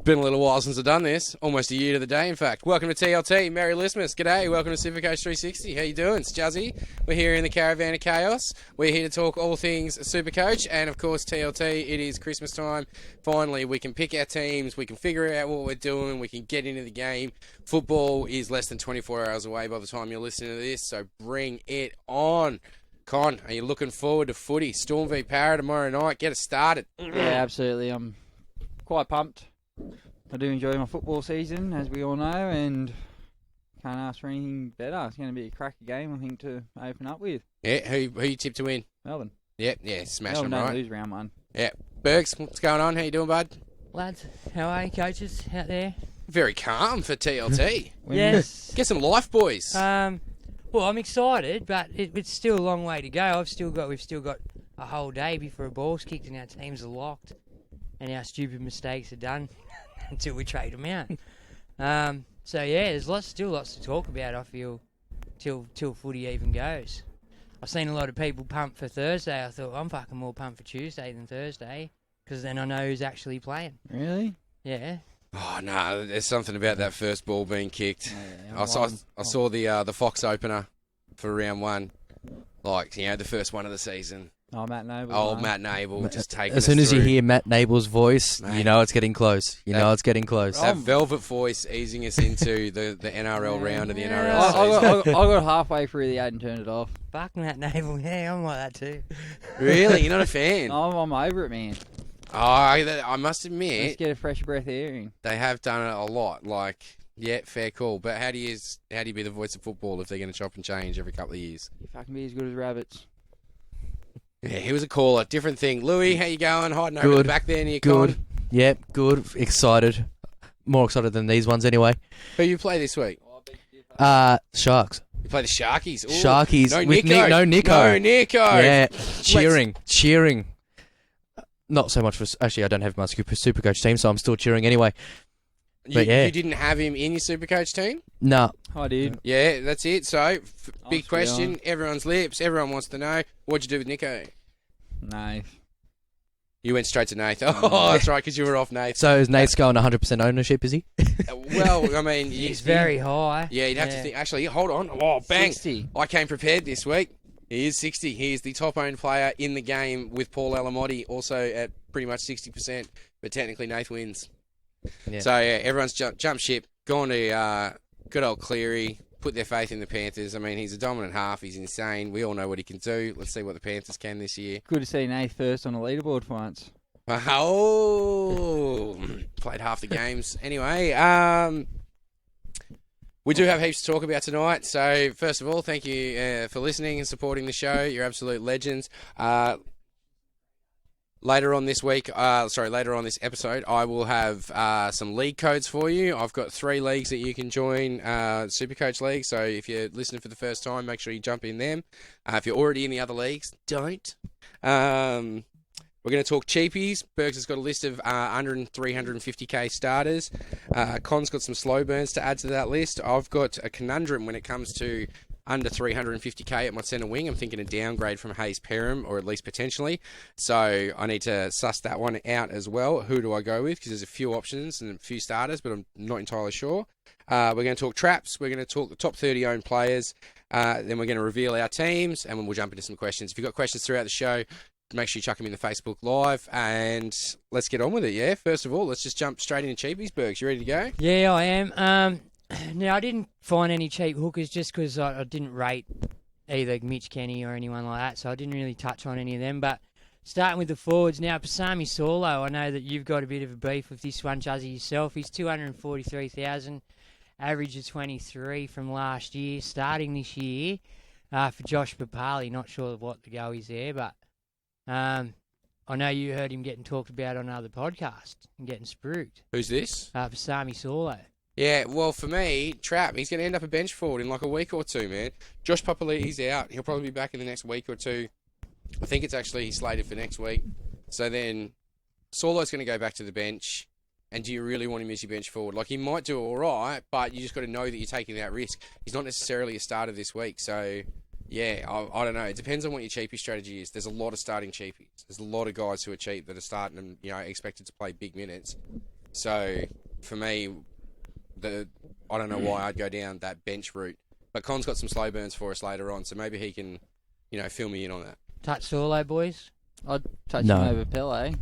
Been a little while since I've done this. Almost a year to the day, in fact. Welcome to TLT. Merry Christmas. G'day. Welcome to Supercoach 360. How you doing? It's Juzzy. We're here in the Caravan of Chaos. We're here to talk all things Supercoach. And, of course, TLT. It is Christmas time. Finally, we can pick our teams. We can figure out what we're doing. We can get into the game. Football is less than 24 hours away by the time you're listening to this. So bring it on. Con, are you looking forward to footy? Storm v Para tomorrow night. Get us started. Yeah, absolutely. I'm quite pumped. I do enjoy my football season, as we all know, and can't ask for anything better. It's going to be a cracker game, I think, to open up with. Yeah, who you tip to win? Melbourne. Yeah, smash Melbourne them, right? don't lose round one. Yeah. Bergs, what's going on? How you doing, bud? Lads, how are you, coaches out there? Very calm for TLT. Yes. Get some life, boys. Well, I'm excited, but it's still a long way to go. We've still got a whole day before a ball's kicked and our teams are locked and our stupid mistakes are done until we trade them out. So yeah, there's still lots to talk about. I feel till footy even goes. I've seen a lot of people pumped for Thursday. I thought I'm fucking more pumped for Tuesday than Thursday because then I know who's actually playing. Really? Yeah. Oh no, there's something about that first ball being kicked. Yeah, I saw the Fox opener for round one, like the first one of the season. Oh, Matt Noble. Old Matt Noble just taking. As soon as through. you hear Matt Nable's voice, Mate. you know it's getting close. It's getting close. That velvet voice easing us into the NRL round of the NRL I season. got halfway through the ad and turned it off. Fuck Matt Naval. Yeah, I'm like that too. Really, you're not a fan? I'm over it, man. Oh, I must Let's admit get a fresh breath of air in. they have done it a lot. Like, yeah, fair call. But how do you be the voice of football if they're going to chop and change every couple of years? You fucking be as good as rabbits. Yeah, he was a caller. Different thing. Louis, how you going? Hiding over Good. the back there near Good. Con. Yep, good. Excited. More excited than these ones anyway. Who you play this week? Sharks. You play the Sharkies. Ooh. Sharkies No with Nico. no Nico. No Nico. Yeah, cheering. Not so much for... Actually, I don't have my Supercoach team, so I'm still cheering anyway. But yeah. You didn't have him in your Supercoach team? No. I did. Yeah, that's it. So, big Honestly, question. Everyone's lips. Everyone wants to know. What'd you do with Nico? No. You went straight to Nath. Oh, that's right, because you were off Nath. So is Nate's going 100% ownership, is he? Well, I mean... He's very high. Yeah, you'd have to think... Actually, hold on. Oh, bang. 60. I came prepared this week. He is 60. He is the top-owned player in the game with Paul Alamotti, also at pretty much 60%. But technically, Nath wins. Yeah. So, yeah, everyone's jumped ship, gone to good old Cleary, put their faith in the Panthers. I mean, he's a dominant half. He's insane. We all know what he can do. Let's see what the Panthers can this year. Good to see Nath first on the leaderboard for once. Oh, played half the games. Anyway, we do have heaps to talk about tonight. So, first of all, thank you for listening and supporting the show. You're absolute legends. Later on this episode, I will have some league codes for you. I've got 3 leagues that you can join, Supercoach League. So if you're listening for the first time, make sure you jump in them. If you're already in the other leagues, don't. We're going to talk cheapies. Bergs has got a list of 100 and 350k starters. Con's got some slow burns to add to that list. I've got a conundrum when it comes to under 350k at my centre wing. I'm thinking a downgrade from Hayes Perham, or at least potentially. So I need to suss that one out as well. Who do I go with? Because there's a few options and a few starters, but I'm not entirely sure. We're going to talk traps. We're going to talk the top 30 owned players. Then we're going to reveal our teams, and then we'll jump into some questions. If you've got questions throughout the show, make sure you chuck them in the Facebook Live, and let's get on with it, yeah? First of all, let's just jump straight into Cheapies. Bergs, you ready to go? Yeah, I am. Now, I didn't find any cheap hookers just because I didn't rate either Mitch Kenny or anyone like that, so I didn't really touch on any of them. But starting with the forwards, now, Pasami Saulo, I know that you've got a bit of a beef with this one, Juzzy, yourself. He's 243,000, average of 23 from last year, starting this year for Josh Papali. Not sure what the go is there, but I know you heard him getting talked about on other podcasts and getting spruiked. Who's this? Pasami Saulo. Yeah, well, for me, Trap, he's going to end up a bench forward in like a week or two, man. Josh Papali's out. He'll probably be back in the next week or two. I think it's actually slated for next week. So then Saulo's going to go back to the bench. And do you really want him as your bench forward? Like, he might do all right, but you just got to know that you're taking that risk. He's not necessarily a starter this week. So, yeah, I don't know. It depends on what your cheapie strategy is. There's a lot of starting cheapies. There's a lot of guys who are cheap that are starting and, expected to play big minutes. So for me, I don't know why I'd go down that bench route. But Con's got some slow burns for us later on, so maybe he can, fill me in on that. Touch solo, boys. I'd touch No. him over Pele.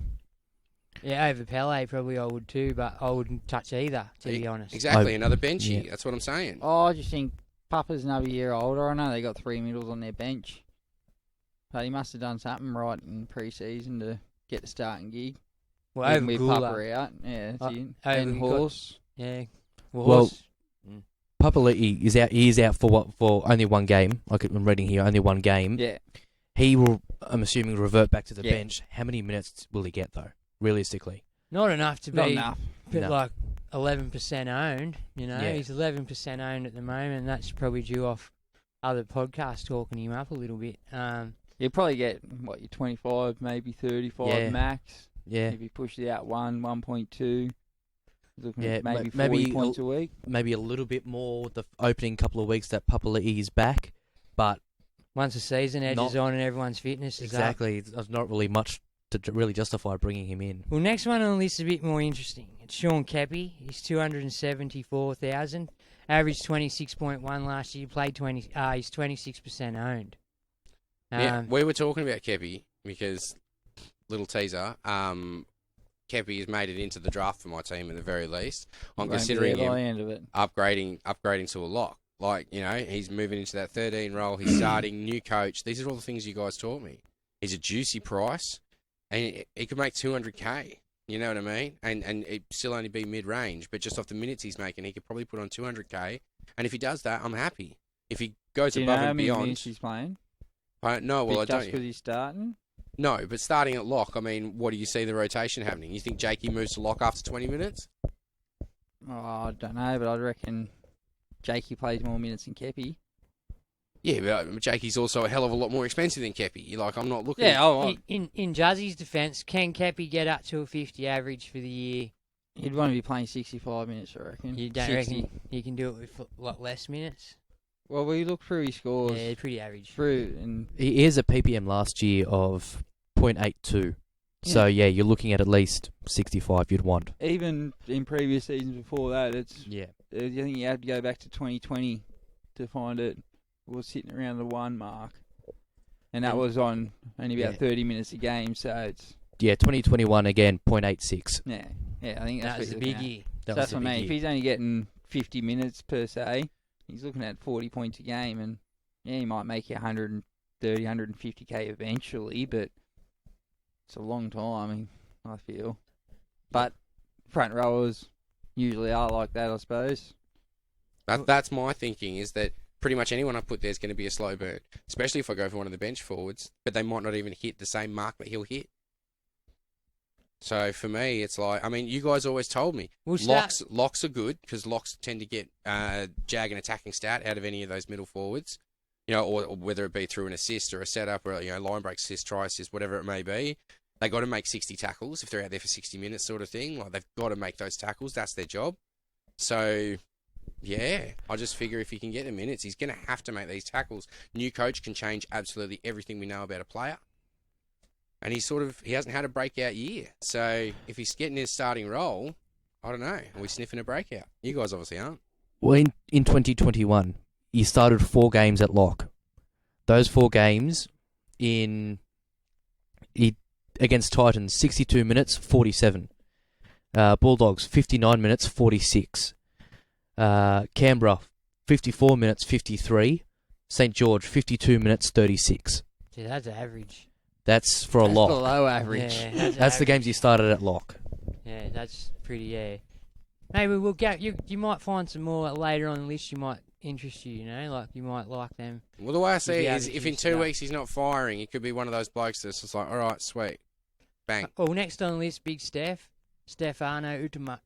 Yeah, over Pele probably I would too, but I wouldn't touch either, to be honest. Exactly, another benchy. Yeah. That's what I'm saying. Oh, I just think Papa's another year older. I know they got 3 middles on their bench. But he must have done something right in pre-season to get the starting gig. Well, Even over with Gula. Papa out. Yeah, that's it. over And got- Horse. Yeah. Well, Horse. Papali'i is out. He is out for only one game. Like I'm reading here, only one game. Yeah. He will, I'm assuming, revert back to the Yeah. bench. How many minutes will he get though? Realistically, Not enough to Not be enough. but No. like 11% owned. Yeah. He's 11% owned at the moment. That's probably due off other podcasts talking him up a little bit. You'll probably get, your 25, maybe 35 Yeah. max. yeah, If you push it out 1.2. Looking Yeah, at maybe maybe 40 points a week. maybe a little bit more the opening couple of weeks that Papali'i is back, but Once the season edges Not- on and everyone's fitness is up. exactly, there's not really much to really justify bringing him in. Well, next one on the list is a bit more interesting. It's Sean Keppie. He's 274,000. Averaged 26.1 last year. Played 20. He's 26% owned. Yeah, we were talking about Kepi because, little teaser, Kepi has made it into the draft for my team at the very least. I'm Won't be considering there by him the end of it. upgrading to a lock. Like, he's moving into that 13 role. He's starting, new coach. These are all the things you guys taught me. He's a juicy price, and he could make 200k. You know what I mean? And it still only be mid-range, but just off the minutes he's making, he could probably put on 200k. And if he does that, I'm happy. If he goes Do you know above how and many beyond, minutes he's playing? no, well, I Just don't. because he's starting? No, but starting at lock, I mean, what do you see the rotation happening? You think Jakey moves to lock after 20 minutes? Oh, I don't know, but I reckon Jakey plays more minutes than Kepi. Yeah, but Jakey's also a hell of a lot more expensive than Kepi. Like, I'm not looking. Yeah, In Juzzy's defence, can Keppie get up to a 50 average for the year? he'd want to be playing 65 minutes, I reckon. You don't 60. reckon you can do it with a lot less minutes? Well, we look through his scores. Yeah, pretty average. And He is a PPM last year of 0.82. So yeah, you're looking at least 65 you'd want. even in previous seasons before that, Yeah. I think you have to go back to 2020 to find it. It was sitting around the 1 mark. And that was on only about 30 minutes a game, so it's... Yeah, 2021 again, 0.86. Yeah, I think That that's was what the you're big looking at. year. So that's what I mean. If he's only getting 50 minutes per se, he's looking at 40 points a game, and yeah, he might make you 130, 150k eventually, but it's a long time, I feel. But front rowers usually are like that, I suppose. That's my thinking, is that pretty much anyone I put there is going to be a slow burn, especially if I go for one of the bench forwards, but they might not even hit the same mark that he'll hit. So for me, it's like, I mean, you guys always told me locks are good because locks tend to get jag and attacking stat out of any of those middle forwards, or whether it be through an assist or a setup or line break assist, try assist, whatever it may be. They got to make 60 tackles if they're out there for 60 minutes, sort of thing. Like, they've got to make those tackles. That's their job. So yeah, I just figure if he can get the minutes, he's going to have to make these tackles. New coach can change absolutely everything we know about a player. And he hasn't had a breakout year. So if he's getting his starting role, I don't know. Are we sniffing a breakout? You guys obviously aren't. Well, in 2021, he started 4 games at lock. Those 4 games against Titans, 62 minutes, 47. Bulldogs, 59 minutes, 46. Canberra, 54 minutes, 53. St. George, 52 minutes, 36. See, that's average. That's for a That's lock. below average. Yeah, That's the games he started at lock. Yeah, that's pretty, yeah. Maybe we'll get, you might find some more later on the list you might interest you, like you might like them. Well, the way I see it Yeah, is if in 2 weeks he's not firing, he could be one of those blokes that's just like, all right, sweet. Bang. Well, next on the list, Big Stefano Utama.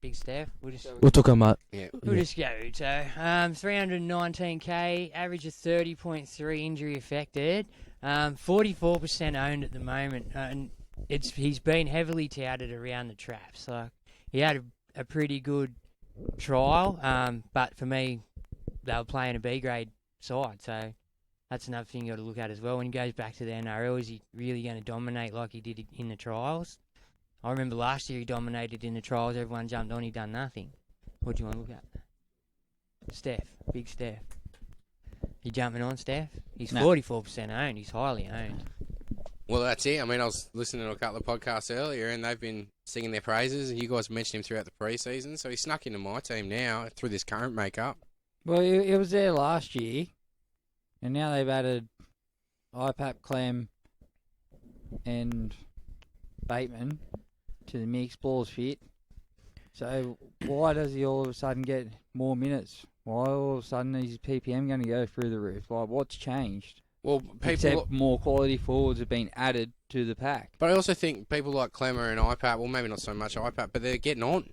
Big Steph. We'll talk about. We'll just go Uto. 319k, average of 30.3, injury affected. 44% owned at the moment, and he's been heavily touted around the traps. Like, he had a pretty good trial, but for me, they were playing a B grade side, so that's another thing you got to look at as well. When he goes back to the NRL, is he really going to dominate like he did in the trials? I remember last year he dominated in the trials. Everyone jumped on. He done nothing. What do you want to look at? Steph. Big Steph. You jumping on, Steph? He's No. 44% owned. He's highly owned. Well, that's it. I mean, I was listening to a couple of podcasts earlier, and they've been singing their praises. You guys mentioned him throughout the preseason, so he snuck into my team now through this current makeup. Well, it was there last year, and now they've added IPAP, Clem, and Bateman to the mix. Ball's fit. So why does he all of a sudden get more minutes? Why all of a sudden is his PPM going to go through the roof? Like, what's changed? Well, people, Except more quality forwards have been added to the pack. but I also think people like Clemmer and IPAP, well, maybe not so much IPAP, but they're getting on.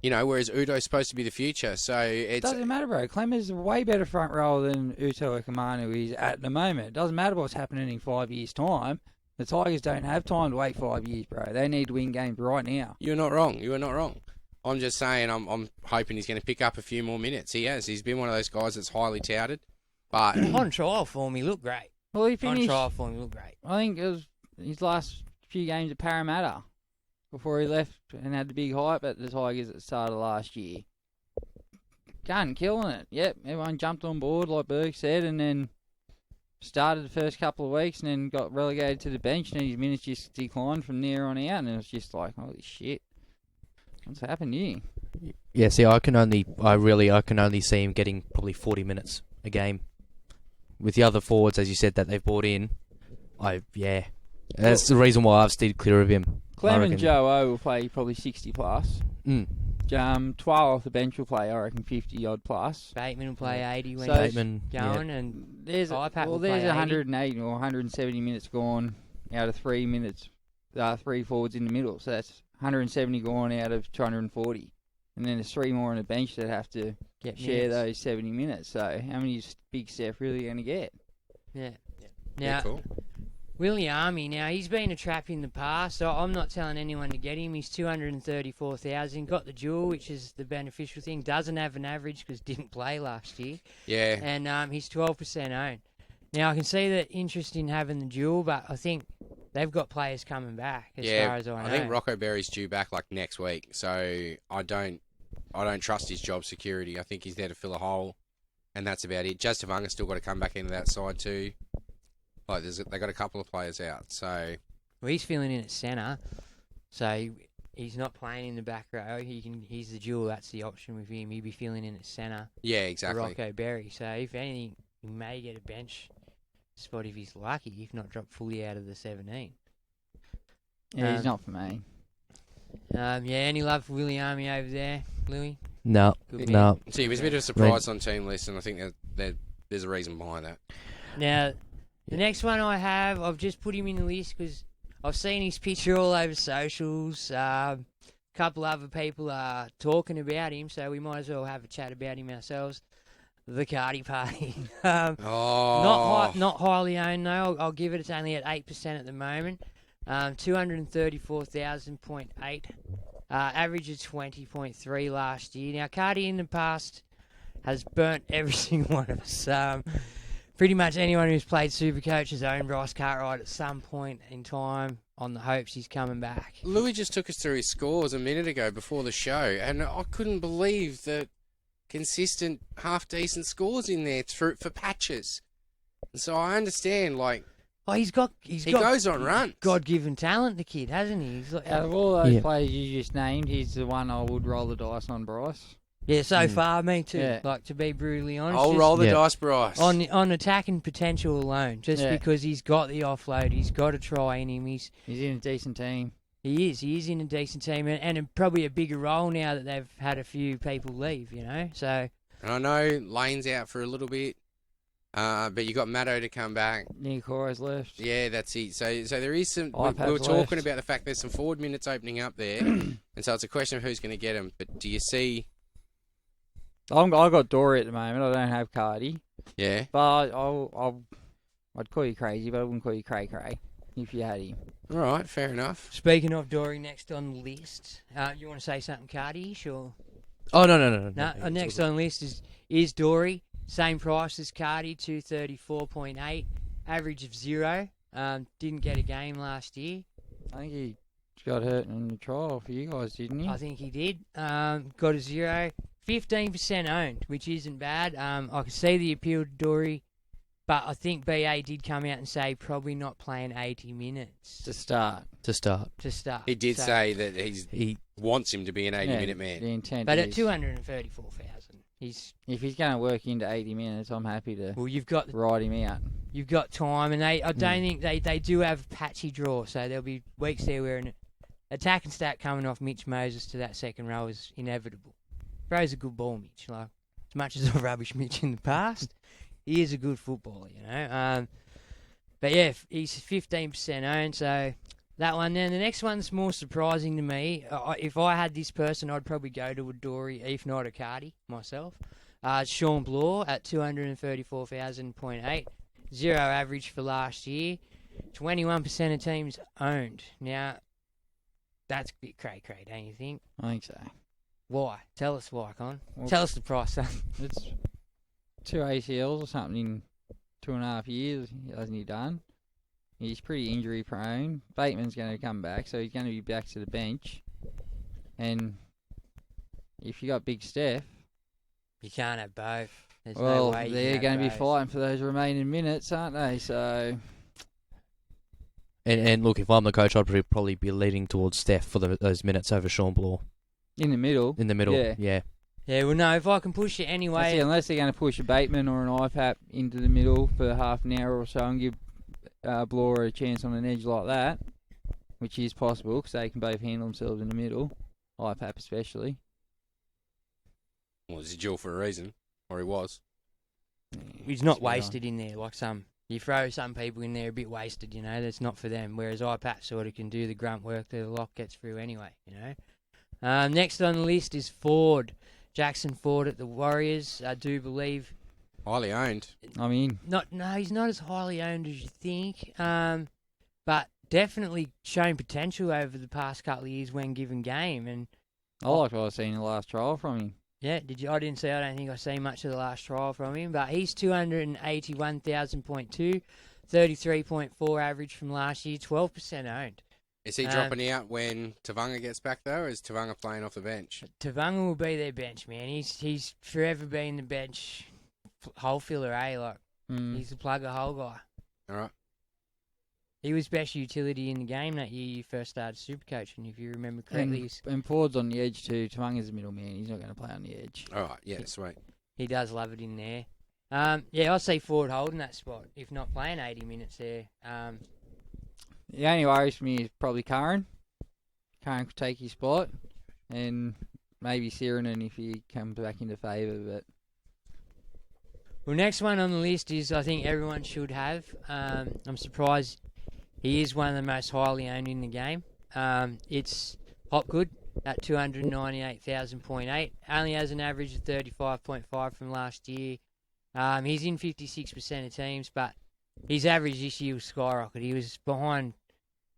You know, whereas Udo's supposed to be the future, so It it's doesn't matter, bro. Clem is a way better front rower than Uto Okamanu is at the moment. It doesn't matter what's happening in 5 years' time. The Tigers don't have time to wait 5 years, bro. They need to win games right now. you're not wrong. You are not wrong. I'm just saying, I'm hoping he's going to pick up a few more minutes. He has. He's been one of those guys that's highly touted, but On trial form, he looked great. Well, he On finished. trial form, he looked great. I think it was his last few games at Parramatta before he left and had the big hype at the Tigers at the start of last year. Gun killing it. Yep, everyone jumped on board like Berg said, and then started the first couple of weeks and then got relegated to the bench, and his minutes just declined from there on out, and it was just like, holy shit, what's happened here? Yeah, see, I can only see him getting probably 40 minutes a game. With the other forwards, as you said, that they've brought in, that's the reason why I've stayed clear of him. Clem I and reckon. Joe O will play probably 60 plus. 12 off the bench will play, I reckon, 50 odd plus. Bateman will play 80 when So- he's Bateman, going, and There's IPAP will well, there's play 80. 180 or 170 minutes gone out of 3 minutes, 3 forwards in the middle. So that's 170 gone out of 240, and then there's 3 more on the bench that have to get share minutes. those 70 minutes. So how many is Big Steph really going to get? Yeah. yeah, Now, cool. Willie Army, now he's been a trap in the past, so I'm not telling anyone to get him. He's 234,000, got the dual, which is the beneficial thing. Doesn't have an average because didn't play last year, Yeah, and he's 12% owned. Now I can see the interest in having the dual, but I think they've got players coming back as far as I know. I think Rocco Berry's due back like next week, so I don't trust his job security. I think he's there to fill a hole, and that's about it. Joseph Unger's still got to come back into that side too. Like they got a couple of players out, so Well, he's filling in at centre, so he's not playing in the back row. He's the dual. That's the option with him. He'd be filling in at centre. yeah, For exactly. Rocco Berry. So if anything, he may get a bench spot if he's lucky, if not drop fully out of the 17. Yeah, he's not for me. Yeah, any love for Willie Army over there, Louis? No, Good no. So he was a bit of a surprise on team list, and I think that there's a reason behind that. Now, the next one I have, I've just put him in the list because I've seen his picture all over socials. A couple other people are talking about him, so we might as well have a chat about him ourselves. The Cardi Party. Not highly owned though. I'll give it. It's only at 8% at the moment. 234,000.8. Average of 20.3 last year. Now Cardi in the past has burnt every single one of us. Pretty much anyone who's played Supercoach has owned Bryce Cartwright at some point in time on the hopes he's coming back. Louis just took us through his scores a minute ago before the show, and I couldn't believe the consistent, half-decent scores in there for patches. So I understand, like, Oh, he goes on runs. God-given talent, the kid, hasn't he? He's like, Out of all those Yeah. players you just named, he's the one I would roll the dice on, Bryce. yeah, so far, me too. Yeah. Like, to be brutally honest. I'll just roll the Yeah. dice, Bryce. on attacking potential alone, just Yeah. because he's got the offload, he's got a try in him. He's in a decent team. He is in a decent team, and probably a bigger role now that they've had a few people leave. So And I know Lane's out for a little bit, but you got Matto to come back. Nikoro's left. Yeah, that's it. So there is some. We iPad's were talking left. about the fact there's some forward minutes opening up there, and so it's a question of who's going to get them. But do you see? I got Dory at the moment. I don't have Cardi. Yeah. But I'd call you crazy, but I wouldn't call you cray-cray if you had him. All right. Fair enough. speaking of Dory, next on the list, you want to say something, Cardi-ish, or Oh no. no? Next on the list is Dory. Same price as Cardi, 234.8, average of 0. Didn't get a game last year. I think he got hurt in the trial for you guys, didn't he? I think he did. Got a 0. 15% owned, which isn't bad. I can see the appeal to Dory, but I think BA did come out and say probably not playing 80 minutes To start. To start. to start. He did So- say that He wants him to be an 80-minute man. The intent But is, at 234,000, if he's going to work into 80 minutes, I'm happy to you've got ride him out. time, and I don't think they do have patchy draw, so there'll be weeks there where an attack and stat coming off Mitch Moses to that second row is inevitable. Throws a good ball, Mitch. Like, as much as I've rubbish Mitch in the past, he is a good footballer, you know. But yeah, he's 15% owned, so that one. Then the next one's more surprising to me. If I had this person, I'd probably go to a Dory, if not a Cardi, myself. Sean Bloor at 234,000.8. 0 average for last year. 21% of teams owned. Now, that's a bit cray-cray, don't you think? I think so. Why? Tell us why, Con. Well, Tell us the price, son. It's 2 ACLs or something in 2.5 years, hasn't he done? He's pretty injury prone. Bateman's going to come back, so he's going to be back to the bench. And if you got Big Steph, You can't have both. There's no well, way you they're can going have to be both. fighting for those remaining minutes, aren't they? So, and look, if I'm the coach, I'd probably be leading towards Steph for those minutes over Sean Bloor in the middle. in the middle. Yeah. Yeah. Yeah, well, no, if I can push it That's anyway. it, unless they're going to push a Bateman or an IPAP into the middle for half an hour or so and give Bloor a chance on an edge like that, which is possible because they can both handle themselves in the middle, IPAP especially. Well, he's a dual for a reason, or he was. He's not Spit on. wasted in there like some. You throw some people in there a bit wasted, you know. That's not for them. Whereas IPAP sort of can do the grunt work that the lock gets through anyway, you know. Next on the list is Ford. Jackson Ford at the Warriors. I do believe Highly owned. I mean, he's not as highly owned as you think. But definitely shown potential over the past couple of years when given game. And I liked what I was seeing in the last trial from him. yeah, I don't think I seen much of the last trial from him, but he's 281,000.2, 33.4 average from last year, 12% owned. Is he dropping out when Tavanga gets back, though, or is Tavanga playing off the bench? Tavanga will be their bench, man. He's forever been the bench hole filler, eh? Like, he's the plug a hole guy. All right. He was best utility in the game that year you first started Supercoach, and if you remember correctly, And Ford's on the edge too. Tamanga's the middleman. He's not going to play on the edge. All right. Yeah, sweet. he does love it in there. Yeah, I'll see Ford holding that spot, if not playing 80 minutes there. The only worries for me is probably Karen. Karen could take his spot, and maybe Sirenen if he comes back into favour. But Well, next one on the list is I think everyone should have. I'm surprised he is one of the most highly owned in the game. It's Hopgood at 298,000.8. Only has an average of 35.5 from last year. He's in 56% of teams, but his average this year was skyrocketed. He was behind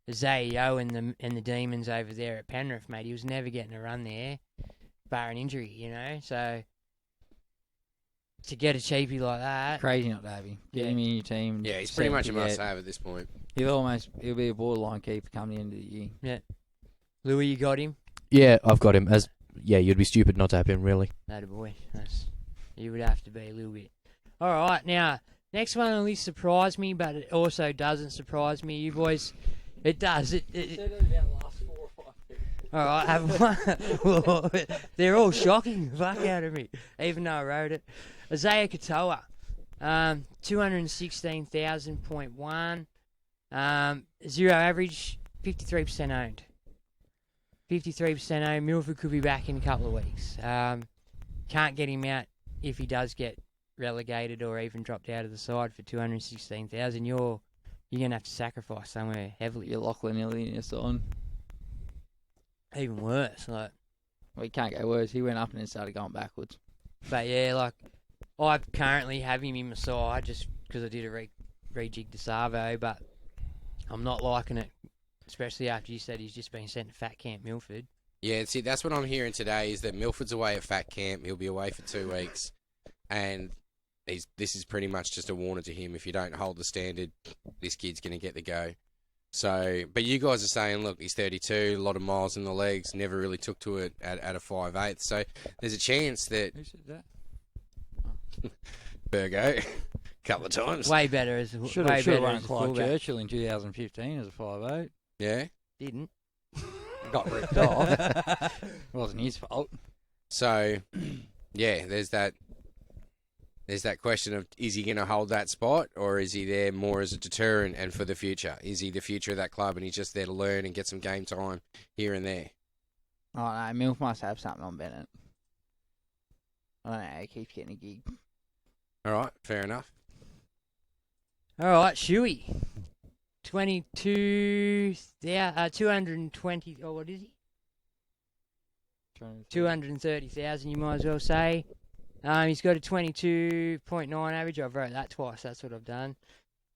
Zayo and the Demons over there at Penrith, mate. He was never getting a run there, bar an injury, you know. So to get a cheapie like that, crazy not to have him. Get him in your team. Yeah, he's pretty much a must-have at this point. He'll be a borderline keeper come the end of the year. Louis, you got him. Yeah, I've got him. You'd be stupid not to have him, really. That boy. You would have to be a little bit. All right, now next one on the list surprised me, but it also doesn't surprise me. You boys, it does. All right, have one. They're all shocking the fuck out of me, even though I wrote it. Isaiah Katoa, 216,000.1, 0 average, 53% owned. 53% owned. Milford could be back in a couple of weeks. Can't get him out if he does get relegated or even dropped out of the side for 216,000. You're gonna have to sacrifice somewhere heavily. You're Lachlan Elliott on. Even worse, like. Well, he can't go worse. He went up and then started going backwards. But yeah, like I currently have him in my side just because I did a rejig to Savo, but I'm not liking it, especially after you said he's just been sent to Fat Camp Milford. Yeah, see, that's what I'm hearing today is that Milford's away at Fat Camp. He'll be away for 2 weeks. And this is pretty much just a warning to him. If you don't hold the standard, this kid's going to get the go. So, but you guys are saying, look, he's 32, a lot of miles in the legs, never really took to it at a 5'8". So there's a chance that Who said that? Burgo, a couple of times. Way better as Should way have better run as a Clive fullback. Churchill in 2015 as a 5'8". Yeah. Didn't. Got ripped off. It wasn't his fault. So, yeah, there's that question of, is he going to hold that spot, or is he there more as a deterrent and for the future? Is he the future of that club and he's just there to learn and get some game time here and there? Oh no, Milf must have something on Bennett. I don't know how he keeps getting a gig. All right, fair enough. All right, Shuey. 220. Oh, what is he? 230,000. You might as well say. He's got a 22.9 average. I've wrote that twice. That's what I've done.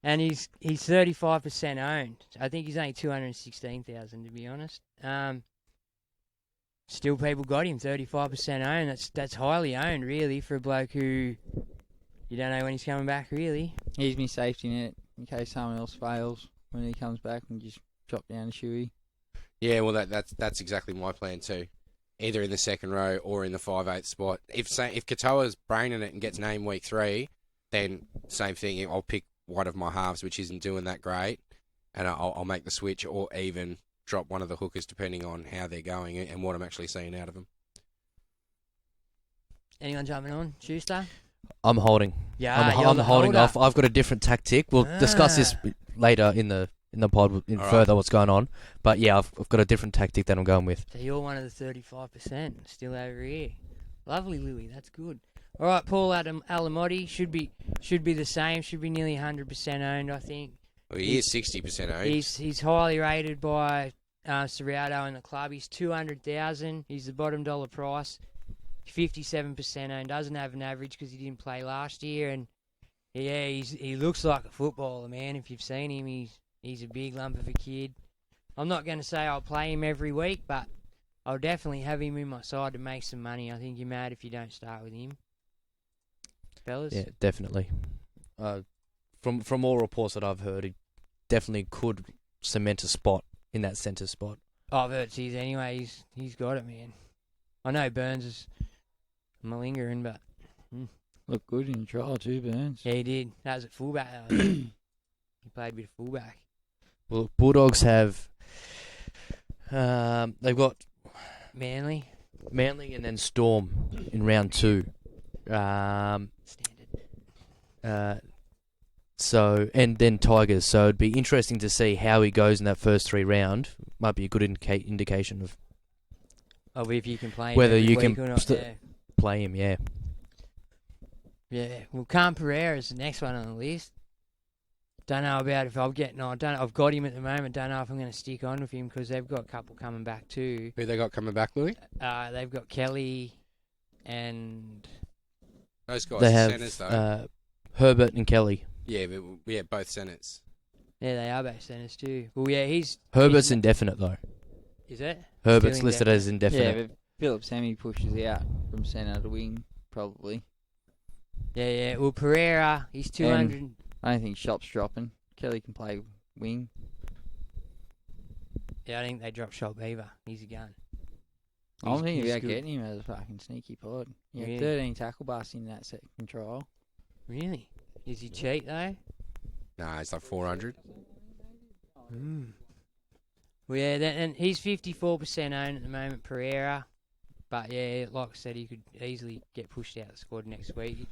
And he's 35% owned. I think he's only 216,000 to be honest. Still, people got him 35% owned. That's highly owned, really, for a bloke who you don't know when he's coming back, really. He's my safety net in case someone else fails when he comes back and just drop down to Shuey. Yeah, well, that's exactly my plan too. Either in the second row or in the 5'8" spot. If Katoa's braining it and gets named week 3, then same thing. I'll pick one of my halves, which isn't doing that great, and I'll make the switch, or even drop one of the hookers depending on how they're going and what I'm actually seeing out of them. Anyone jumping on? Schuster? I'm holding. Yeah, I'm holding off. I've got a different tactic. We'll discuss this later in the pod All further right. what's going on. But yeah, I've got a different tactic that I'm going with. So you're one of the 35% still over here. Lovely, Louis. That's good. All right, Paul Alamotti should be the same. Should be nearly 100% owned, I think. Well, he is 60% owned. He's highly rated by Serrato in the club. He's 200,000. He's the bottom dollar price. 57% owned. Doesn't have an average because he didn't play last year. And yeah, he looks like a footballer, man. If you've seen him, he's a big lump of a kid. I'm not going to say I'll play him every week, but I'll definitely have him in my side to make some money. I think you're mad if you don't start with him, fellas. Yeah, definitely. From all reports that I've heard, he definitely could cement a spot in that centre spot. Oh, I've heard it's his anyway. He's got it, man. I know Burns is malingering, but Looked good in the trial too, Burns. yeah, he did. That was at fullback, though. He played a bit of fullback. Well, Bulldogs have they've got Manly. Manly and then Storm in round 2. Standard. So and then Tigers. So it'd be interesting to see how he goes in that first 3 round. Might be a good indication of Oh, if you can play him whether every you week can or not, yeah. play him. Yeah. Yeah, well, Khan Pereira is the next one on the list. Don't know about if I'm getting on. I've got him at the moment. Don't know if I'm going to stick on with him because they've got a couple coming back too. Who they got coming back, Louis? They've got Kelly and Those guys They are have centres, though. Herbert and Kelly. Yeah, but both centres. yeah, they are both centres too. Well, yeah, Herbert's he's, indefinite though. is it? Herbert's Still listed as indefinite. Yeah, but Philip Sammy pushes out from centre to wing, probably. Yeah. Well, Pereira, he's 200. I don't think Shop's dropping. Kelly can play wing. Yeah, I think they dropped Shop either. He's a gun. I'm thinking he's about good. getting him as a fucking sneaky pod. Yeah, Really? 13 tackle busts in that second trial. Really? Is he cheap though? Nah, it's like 400. Well, yeah, and he's 54% owned at the moment, Pereira. But yeah, like I said, he could easily get pushed out of the squad next week.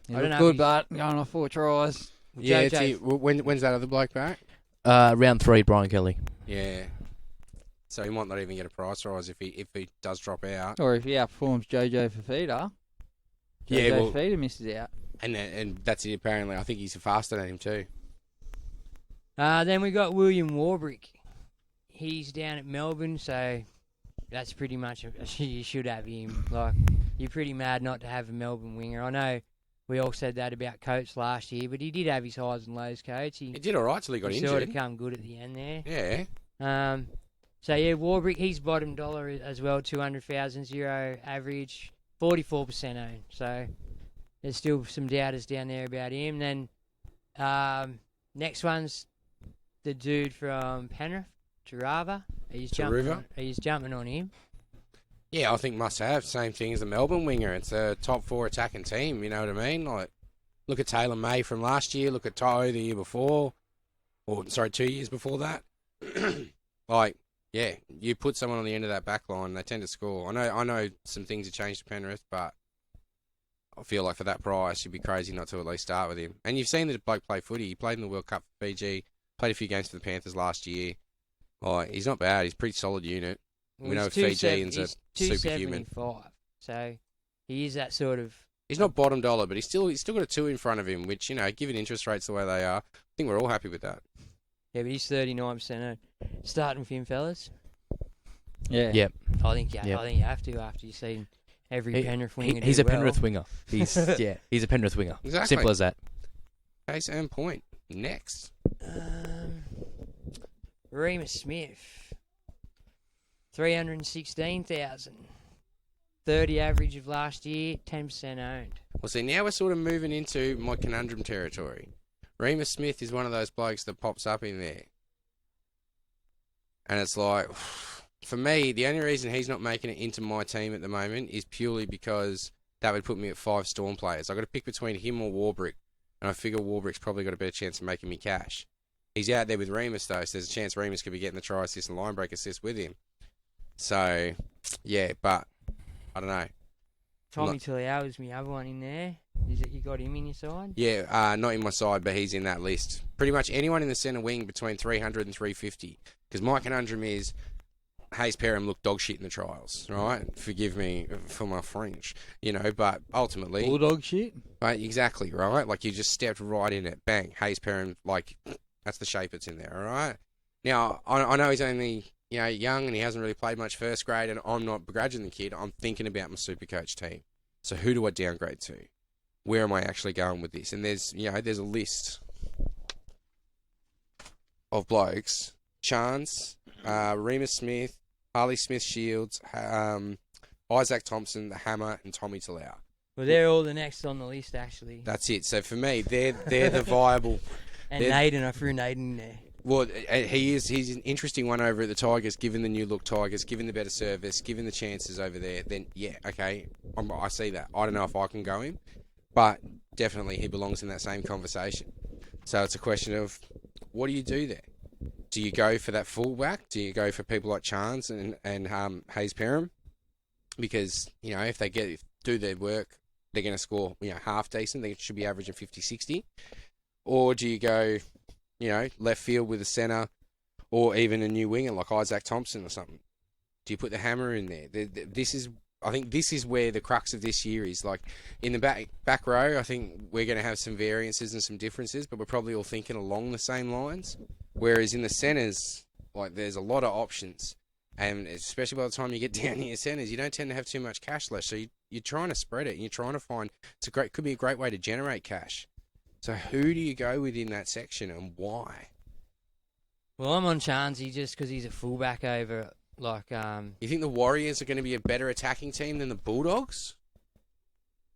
He I don't looked know if good, but going off 4 tries. Yeah, it's JJ when's that other bloke back? Round 3, Brian Kelly. Yeah. So he might not even get a price rise if he does drop out. Or if he outperforms Jojo Fafita. Yeah, Jojo well- Fafita misses out. And that's it apparently. I think he's faster than him too. Then we got William Warbrick. He's down at Melbourne, so that's pretty much you should have him. Like, you're pretty mad not to have a Melbourne winger. I know we all said that about Coates last year, but he did have his highs and lows, Coates. He did all right till he got sort of injured. come good at the end there. Yeah. So yeah, Warbrick, he's bottom dollar as well, 200,000, 0 average, 44% owned. So there's still some doubters down there about him. Then next one's the dude from Penrith, Tarava. He's Taruva? jumping on him. Yeah, I think must have. Same thing as the Melbourne winger. It's a top 4 attacking team, you know what I mean? Like, look at Taylor May from last year, look at To'o the year before, or, sorry, 2 years before that. Like, yeah, you put someone on the end of that back line, they tend to score. I know some things have changed to Penrith, but I feel like for that price, you'd be crazy not to at least start with him. And you've seen the bloke play footy. He played in the World Cup for Fiji, played a few games for the Panthers last year. Like, he's not bad. He's a pretty solid unit. We know Fijians are superhuman. 275, so he is that sort of... He's not bottom dollar, but he's still got a 2 in front of him, which, you know, given interest rates the way they are, I think we're all happy with that. Yeah, but he's 39% owned. Starting with him, fellas. Yeah. Yep. I think you have to after you've seen every Penrith winger. He's do a Penrith well. winger. He's he's a Penrith winger. Exactly. Simple as that. Case and point. Next. Remus Smith, 316,000. 30 average of last year, 10% owned. Well, see, now we're sort of moving into my conundrum territory. Remus Smith is one of those blokes that pops up in there. And it's like, for me, the only reason he's not making it into my team at the moment is purely because that would put me at 5 Storm players. I've got to pick between him or Warbrick, and I figure Warbrick's probably got a better chance of making me cash. He's out there with Remus, though, so there's a chance Remus could be getting the try assist and line break assist with him. So, yeah, but I don't know. Tommy Taliau is my other one in there. Is it you got him in your side? Yeah, not in my side, but he's in that list. Pretty much anyone in the centre wing between 300 and 350. Because my conundrum is Hayes Perham looked dog shit in the trials, right? Forgive me for my French, you know, but ultimately... Bulldog shit? Right, exactly, right? Like, you just stepped right in it. Bang, Hayes Perham, like, that's the shape it's in there, all right? Now, I know he's only, you know, young and he hasn't really played much first grade, and I'm not begrudging the kid. I'm thinking about my Supercoach team. So who do I downgrade to? Where am I actually going with this? And there's a list of blokes. Chance, Remus Smith, Harley Smith-Shields, Isaac Thompson, the Hammer, and Tommy Taliau. Well, they're all the next on the list, actually. That's it. So for me, they're the viable. And Naden, I threw Naden in there. Well, he's an interesting one over at the Tigers, given the new look Tigers, given the better service, given the chances over there. Then yeah, okay, I see that. I don't know if I can go him, but definitely he belongs in that same conversation. So it's a question of what do you do there? Do you go for that fullback? Do you go for people like Chance and Hayes Perham? Because, you know, if they do their work, they're going to score, you know, half decent. They should be averaging 50, 60. Or do you go, you know, left field with a centre or even a new winger like Isaac Thompson or something? Do you put the Hammer in there? I think this is where the crux of this year is. Like, in the back row, I think we're going to have some variances and some differences, but we're probably all thinking along the same lines. Whereas in the centres, like, there's a lot of options. And especially by the time you get down to your centres, you don't tend to have too much cash left. So you're trying to spread it. And you're trying to find... could be a great way to generate cash. So who do you go with in that section and why? Well, I'm on Chansey just because he's a fullback over... You think the Warriors are going to be a better attacking team than the Bulldogs?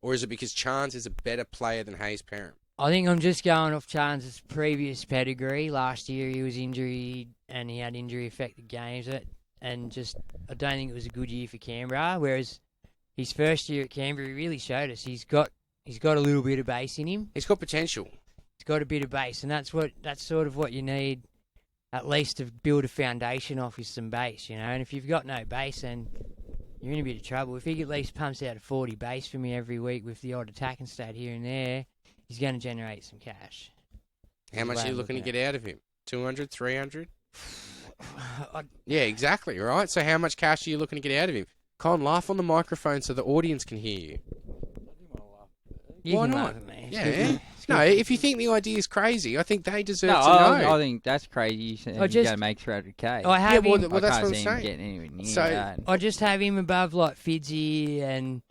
Or is it because Chance is a better player than Hayes Perham? I think I'm just going off Chance's previous pedigree. Last year he was injured and he had injury-affected games. And just, I don't think it was a good year for Canberra. Whereas his first year at Canberra, he really showed us he's got a little bit of base in him. He's got potential. He's got a bit of base, and that's sort of what you need. At least to build a foundation off is some base, you know. And if you've got no base, then you're in a bit of trouble. If he at least pumps out a 40 base for me every week with the odd attacking stat here and there, he's going to generate some cash. How much are you looking to get out of him? 200, 300? Yeah, exactly, right? So how much cash are you looking to get out of him? Colin, laugh on the microphone so the audience can hear you. Why not? Yeah. No, if you think the idea is crazy, I think they deserve to know. I think that's crazy. You're going to make 300k. I have him. Well, that's I what can't I'm see saying. him getting anywhere near So, that. I just have him above like Fidzi and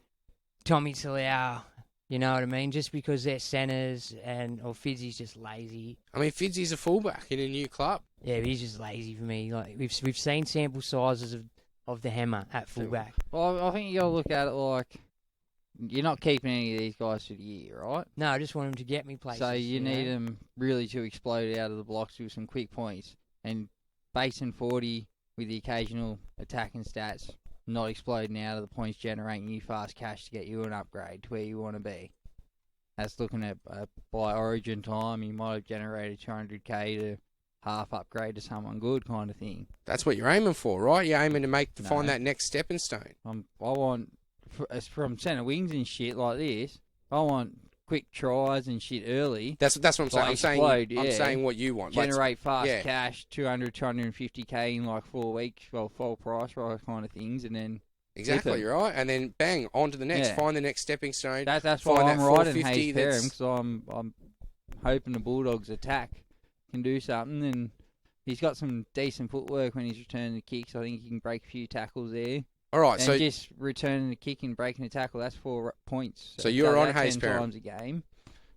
Tommy Taliau. You know what I mean? Just because they're centres or Fidzi's just lazy. I mean, Fidzi's a fullback in a new club. Yeah, but he's just lazy for me. Like we've seen sample sizes of the Hammer at fullback. Well, I think you got to look at it like You're not keeping any of these guys for the year, right? No, I just want him to get me places. So you need know? them really to explode out of the blocks with some quick points. And basing 40 with the occasional attacking stats, not exploding out of the points, generating you fast cash to get you an upgrade to where you want to be. That's looking at by Origin time, you might have generated 200k to half upgrade to someone good kind of thing. That's what you're aiming for, right? You're aiming to No. find that next stepping stone. I want, from centre wings and shit like this, I want quick tries and shit early. That's what I'm saying. Like explode, I'm yeah. saying what you want. Generate fast yeah. cash, 200, 250k in like 4 weeks, well, full price rise kind of things, and then Exactly, you're right. And then bang, on to the next. Yeah. Find the next stepping stone. that's find why I'm that riding 450 Hayes Perham, because I'm hoping the Bulldogs attack can do something, and he's got some decent footwork when he's returning the kicks. I think he can break a few tackles there. All right, And so just returning the kick and breaking a tackle, that's 4 points. So you're on that's Hayes 10 Perham. times a game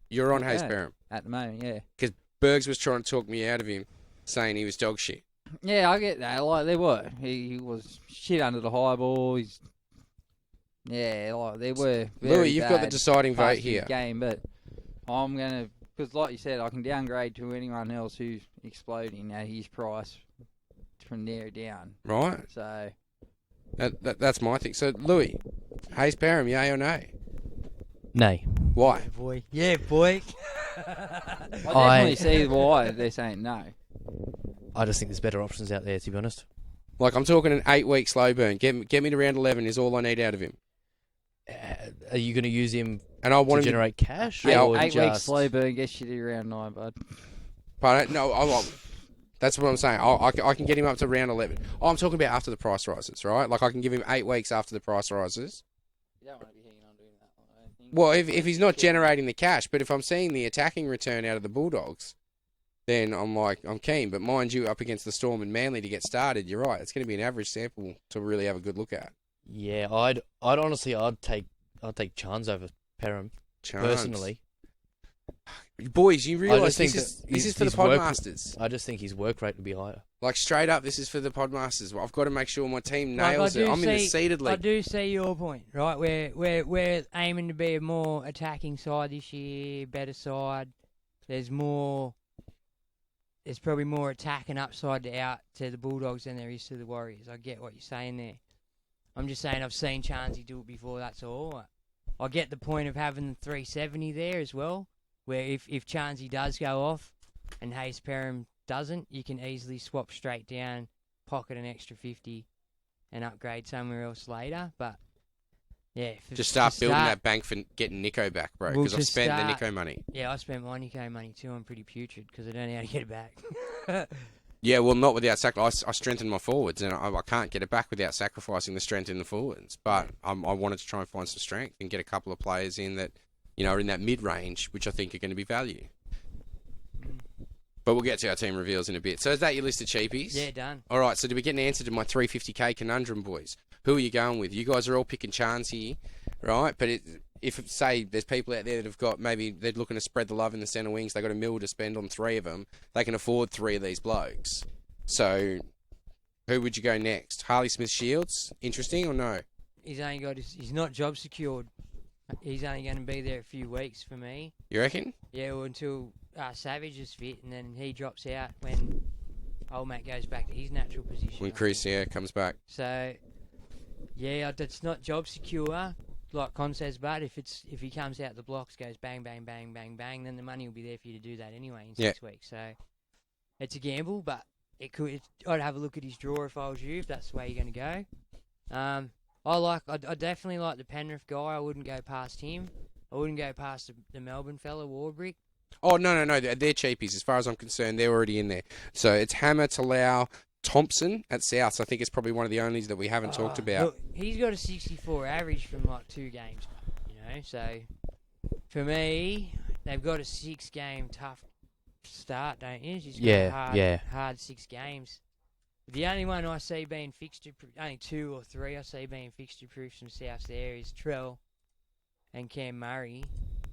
you're on Yeah. Hayes Perham. at the moment, yeah. Because Bergs was trying to talk me out of him, saying he was dog shit. Yeah, I get that. Like, they were. He was shit under the high ball. Yeah, like, they were very Louis, you've got the bad deciding vote past his here. game, but I'm going to, because like you said, I can downgrade to anyone else who's exploding at his price from there down. Right? So, That's my thing. So, Louis, Hayes Perham, yay or nay? Nay. Why? Yeah, boy. Yeah, boy. I definitely see why they're saying no. I just think there's better options out there, to be honest. Like, I'm talking an 8-week slow burn. Get me to round 11 is all I need out of him. Are you going to use him And I to want him to... generate cash? Yeah, or 8 weeks just... slow burn gets you to round 9, bud. But no, I won't. That's what I'm saying. I can get him up to round 11. Oh, I'm talking about after the price rises, right? Like, I can give him 8 weeks after the price rises. You don't want to be hanging on doing that one, I don't think. Well, if he's not generating the cash, but if I'm seeing the attacking return out of the Bulldogs, then I'm keen. But mind you, up against the Storm and Manly to get started, you're right. It's going to be an average sample to really have a good look at. Yeah, I'd honestly, I'd take Chance over Perham, Chance. personally. Boys, you realise think this that is for the his work- Podmasters. I just think his work rate would be higher. Like, straight up, this is for the Podmasters. I've got to make sure my team Like, nails it. I'm in the seeded I league. do see your point, right? We're aiming to be a more attacking side this year, better side. There's probably more attack and upside to the Bulldogs than there is to the Warriors. I get what you're saying there. I'm just saying I've seen Chansey do it before, that's all. I get the point of having the 370 there as well, where if Chansey does go off and Hayes Perham doesn't, you can easily swap straight down, pocket an extra 50 and upgrade somewhere else later. But, yeah. Just start building that bank for getting Nico back, bro, We'll because I've just spent the start- Nico money. Yeah, I spent my Nico money too. I'm pretty putrid because I don't know how to get it back. Yeah, well, not without sacrifice. I strengthened my forwards, and I can't get it back without sacrificing the strength in the forwards. But I wanted to try and find some strength and get a couple of players in that, are in that mid-range, which I think are going to be value. But we'll get to our team reveals in a bit. So is that your list of cheapies? Yeah, done. All right, so do we get an answer to my 350k conundrum, boys? Who are you going with? You guys are all picking Chance here, right? But if, say, there's people out there that have got, maybe they're looking to spread the love in the centre wings, they've got $1 million to spend on 3 of them, they can afford 3 of these blokes. So who would you go next? Harley Smith-Shields? Interesting or no? He's not job secured. He's only going to be there a few weeks for me. You reckon? Yeah, well, until Savage is fit, and then he drops out when old mate goes back to his natural position. When Chris, comes back. So, yeah, it's not job secure, like Con says, but if he comes out the blocks, goes bang, bang, bang, bang, bang, then the money will be there for you to do that anyway in 6 weeks. So, it's a gamble, but I'd have a look at his draw if I was you, if that's the way you're going to go. I definitely like the Penrith guy. I wouldn't go past him. I wouldn't go past the Melbourne fella, Warbrick. Oh, no. They're cheapies. As far as I'm concerned, they're already in there. So it's Hammer, Talau, Thompson at South. So I think it's probably one of the onlys that we haven't talked about. Look, he's got a 64 average from like 2 games, so for me, they've got a 6-game tough start, don't you? Just got a hard 6 games. The only one I see being fixture-proof, only 2 or 3 I see being fixture-proof from South there is Trell and Cam Murray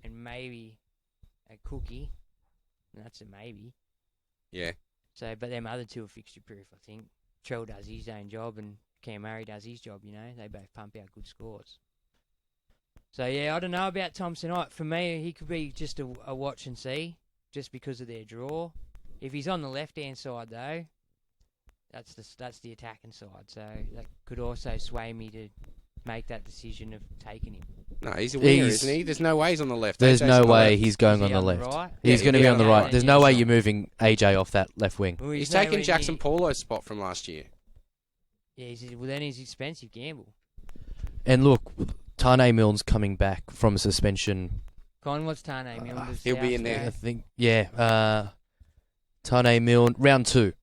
and maybe a Cookie. And that's a maybe. Yeah. So, but them other 2 are fixture-proof, I think. Trell does his own job and Cam Murray does his job, They both pump out good scores. So, yeah, I don't know about Thompson. For me, he could be just a watch and see, just because of their draw. If he's on the left-hand side, though, that's the attacking side. So that could also sway me to make that decision of taking him. No, he's a winger, isn't he? There's no way he's on the left. There's AJ's no on the way left. he's going Is on he the on the left. right? He's Yeah, going to he'll be be on the on the right. right. There's Yeah, no way sure. you're moving AJ off that left wing. Well, He's nowhere taken Jackson near- Paulo's spot from last year. Yeah, well, then he's expensive gamble. And look, Tane Milne's coming back from suspension. Con, what's Tane Milne? Does he'll be South in there. go? I think, yeah. Tane Milne, round 2.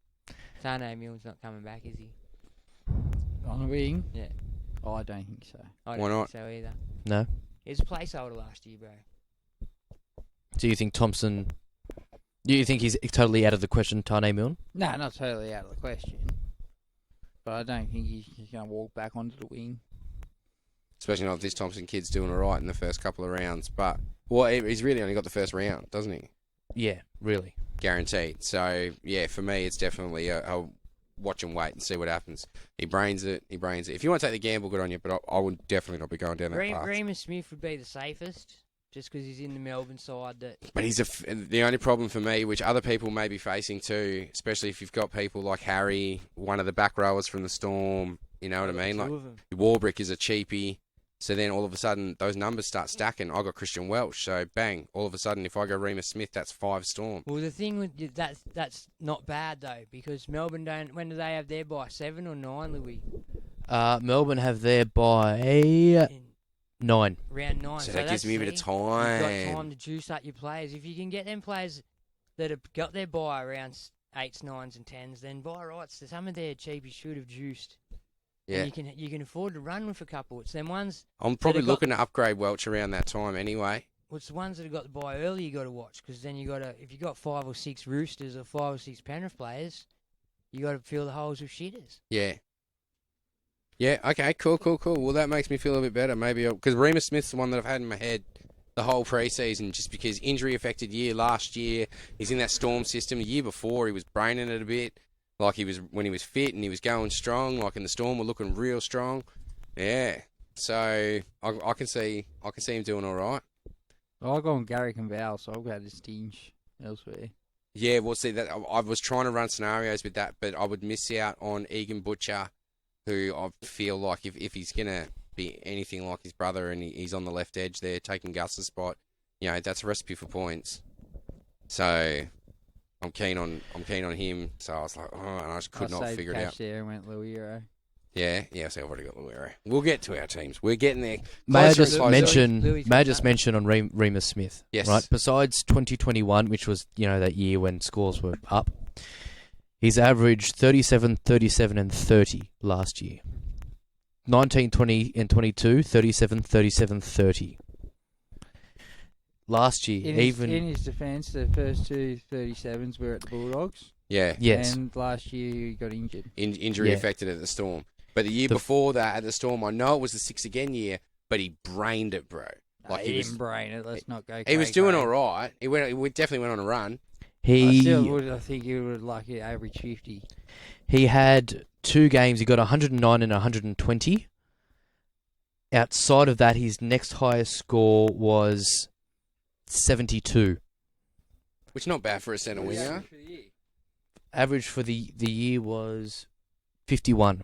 Tane Milne's not coming back, is he? On the wing? Yeah. Oh, I don't think so. I Why don't not? think so either. No. He was a placeholder last year, bro. Do you think Thompson... Do you think he's totally out of the question, Tane Milne? No, not totally out of the question. But I don't think he's going to walk back onto the wing. Especially not if this Thompson kid's doing all right in the first couple of rounds. But, well, he's really only got the first round, doesn't he? Yeah, really. Guaranteed. So, yeah, for me, it's definitely a watch and wait and see what happens. He brains it. If you want to take the gamble, good on you, but I would definitely not be going down that path. Remus Smith would be the safest, just because he's in the Melbourne side. But he's the only problem for me, which other people may be facing too, especially if you've got people like Harry, one of the back rowers from the Storm, you know what I mean? Like, Two of them. Warbrick is a cheapie. So then all of a sudden, those numbers start stacking. I got Christian Welch, so bang. All of a sudden, if I go Remus Smith, that's 5 Storm. Well, the thing with that's not bad though, because Melbourne don't. When do they have their bye? 7 or 9, Louis? Melbourne have their by 9. Round 9. So that gives me a bit of You've time. got time to juice up your players. If you can get them players that have got their bye around 8s, 9s, and 10s, then by rights, some of their cheapies should have juiced. Yeah. And you can afford to run with a couple. It's them ones. I'm probably have got- looking to upgrade Welch around that time anyway. Well, it's the ones that have got the bye early you got to watch, because then if you got 5 or 6 Roosters or 5 or 6 Penrith players, you got to fill the holes with shitters. Yeah. Yeah, okay, cool. Well, that makes me feel a little bit better. Maybe, because Remus Smith's the one that I've had in my head the whole preseason, just because injury-affected year last year. He's in that Storm system. The year before, he was braining it a bit. Like he was when he was fit and he was going strong. Like in the Storm, we're looking real strong. Yeah. So I can see him doing all right. I'll go on Garrick and Val, so I'll go to Stinge elsewhere. Yeah, well, see that I was trying to run scenarios with that, but I would miss out on Egan Butcher, who I feel like if he's gonna be anything like his brother and he's on the left edge there taking Gus's spot, you know, that's a recipe for points. So I'm keen on him. So I was like, oh, and I just could not figure it out. There and went Luiro. Yeah. So I've already got Luero. We'll get to our teams. We're getting there. May I Closer and just closer. mention on Remus Smith? Yes. Right. Besides 2021, which was that year when scores were up, he's averaged 37, 37, and 30 last year. 19, 20, and 22, 37, 37, 30. Last year, In his defence, the first 2 37s were at the Bulldogs. Yeah. Yes. And last year he got injured. Injury affected at the Storm. But the year before that at the Storm, I know it was the 6 again year, but he brained it, bro. Like he didn't brain it. Let's not go. He was doing all right. He definitely went on a run. I think he would like average 50. He had 2 games. He got 109 and 120. Outside of that, his next highest score was 72. Which not bad for a centre winger. Average for the year was 51.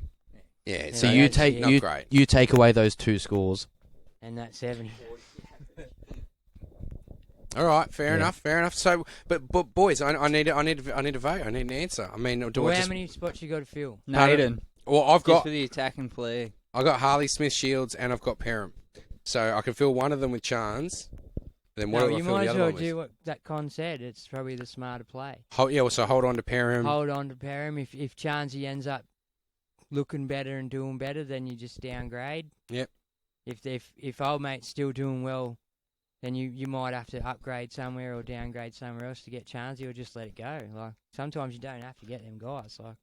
Yeah. So not great. you take away those 2 scores. And that 70. All right, fair enough. So, but boys, I need a vote. I need an answer. I mean, How many spots you got to fill? Naden. Well, I've Just got for the attacking player. I got Harley Smith Shields and I've got Perham, so I can fill one of them with Chance. Then what do I you fill might the as other well one with? do what that con said. It's probably the smarter play. So hold on to Perham. Hold on to Perham. If Chansey ends up looking better and doing better, then you just downgrade. Yep. If old mate's still doing well, then you might have to upgrade somewhere or downgrade somewhere else to get Chansey, or just let it go. Like sometimes you don't have to get them guys. Like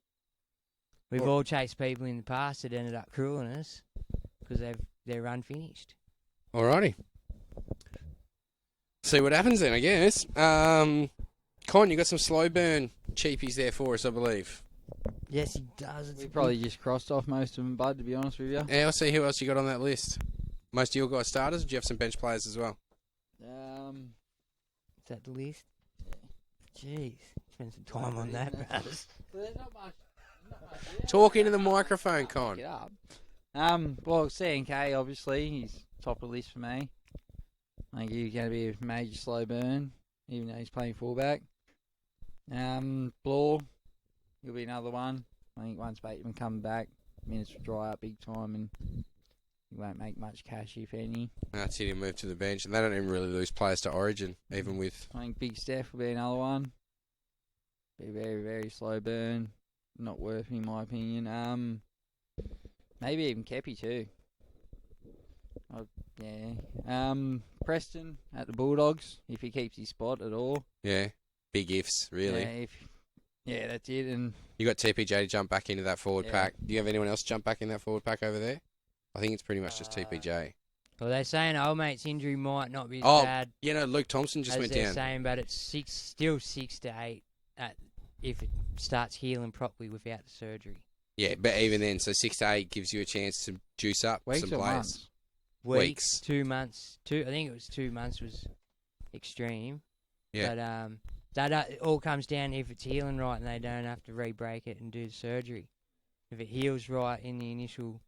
we've all chased people in the past that ended up crueling us because they're unfinished. Alrighty. See what happens then, I guess. Con, you got some slow burn cheapies there for us, I believe. Yes, he does. We probably just crossed off most of them, bud, to be honest with you. Yeah, I'll see who else you got on that list. most of your guys starters, or do you have some bench players as well? Is that the list? Jeez, spend some time on that, brothers. There's not much. Talk into the microphone, Con. Get up. Well, CNK, obviously, he's top of the list for me. I think he's going to be a major slow burn, even though he's playing fullback. Blaw, he'll be another one. I think once Bateman comes back, minutes will dry up big time, and he won't make much cash, if any. That's it, he'll move to the bench, and they don't even really lose players to Origin, even with... I think Big Steph will be another one. Be a very, very slow burn. Not worth it, in my opinion. Maybe even Kepi too. Yeah. Preston at the Bulldogs, if he keeps his spot at all. Yeah, big ifs, really. Yeah, that's it. And You got TPJ to jump back into that forward Yeah. pack. Do you have anyone else jump back in that forward pack over there? I think it's pretty much just TPJ. Well, they're saying old mate's injury might not be as Oh, bad You know, Luke Thompson just as went they're down. saying, but it's still 6 to 8 if it starts healing properly without the surgery. Yeah, but even then, so 6 to 8 gives you a chance to juice up weeks some or players. months. Weeks. 2 months. I think it was 2 months was extreme. Yeah. But it all comes down if it's healing right and they don't have to re-break it and do the surgery. If it heals right in the initial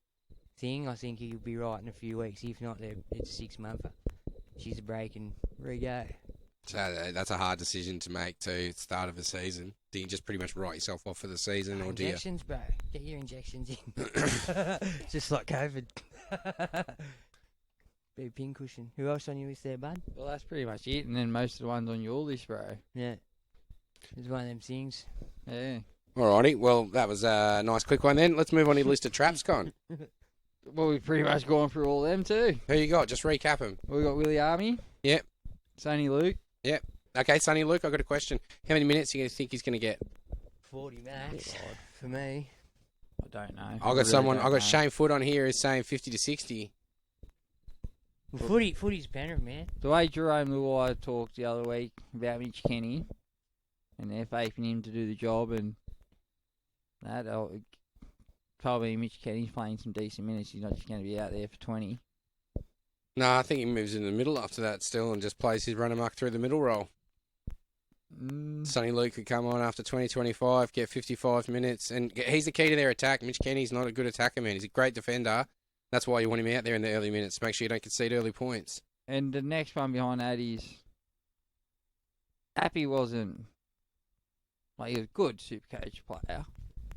thing, I think he'll be right in a few weeks. If not, it's 6 monther. She's a break and re-go. So that's a hard decision to make to start of the season. Do you just pretty much write yourself off for the season, or do you? Injections, bro. Get your injections in. Just like COVID. Be a pincushion. Who else on your list there, bud? Well, that's pretty much it. And then most of the ones on your list, bro. Yeah. It's one of them things. Yeah. Alrighty, well, that was a nice quick one then. Let's move on to your list of traps, Con. Well, we've pretty much gone through all of them too. Who you got? Just recap them. We got Willie Army. Yep. Sonny Luke. Okay, Sonny Luke, I've got a question. How many minutes do you think he's going to get? 40 max for me. I don't know. I got Shane Foote on here is saying 50 to 60. Well, footy's Penrith, man. The way Jerome Luai talked the other week about Mitch Kenny and their faith in him to do the job, and that told me Mitch Kenny's playing some decent minutes. He's not just going to be out there for 20. No, I think he moves in the middle after that still and just plays his run amok through the middle role. Sonny Luke could come on after 20-25, get 55 minutes, and he's the key to their attack. Mitch Kenny's not a good attacker, man. He's a great defender. That's why you want him out there in the early minutes. Make sure you don't concede early points. And the next one behind that is Appy wasn't like he was a good Supercoach player.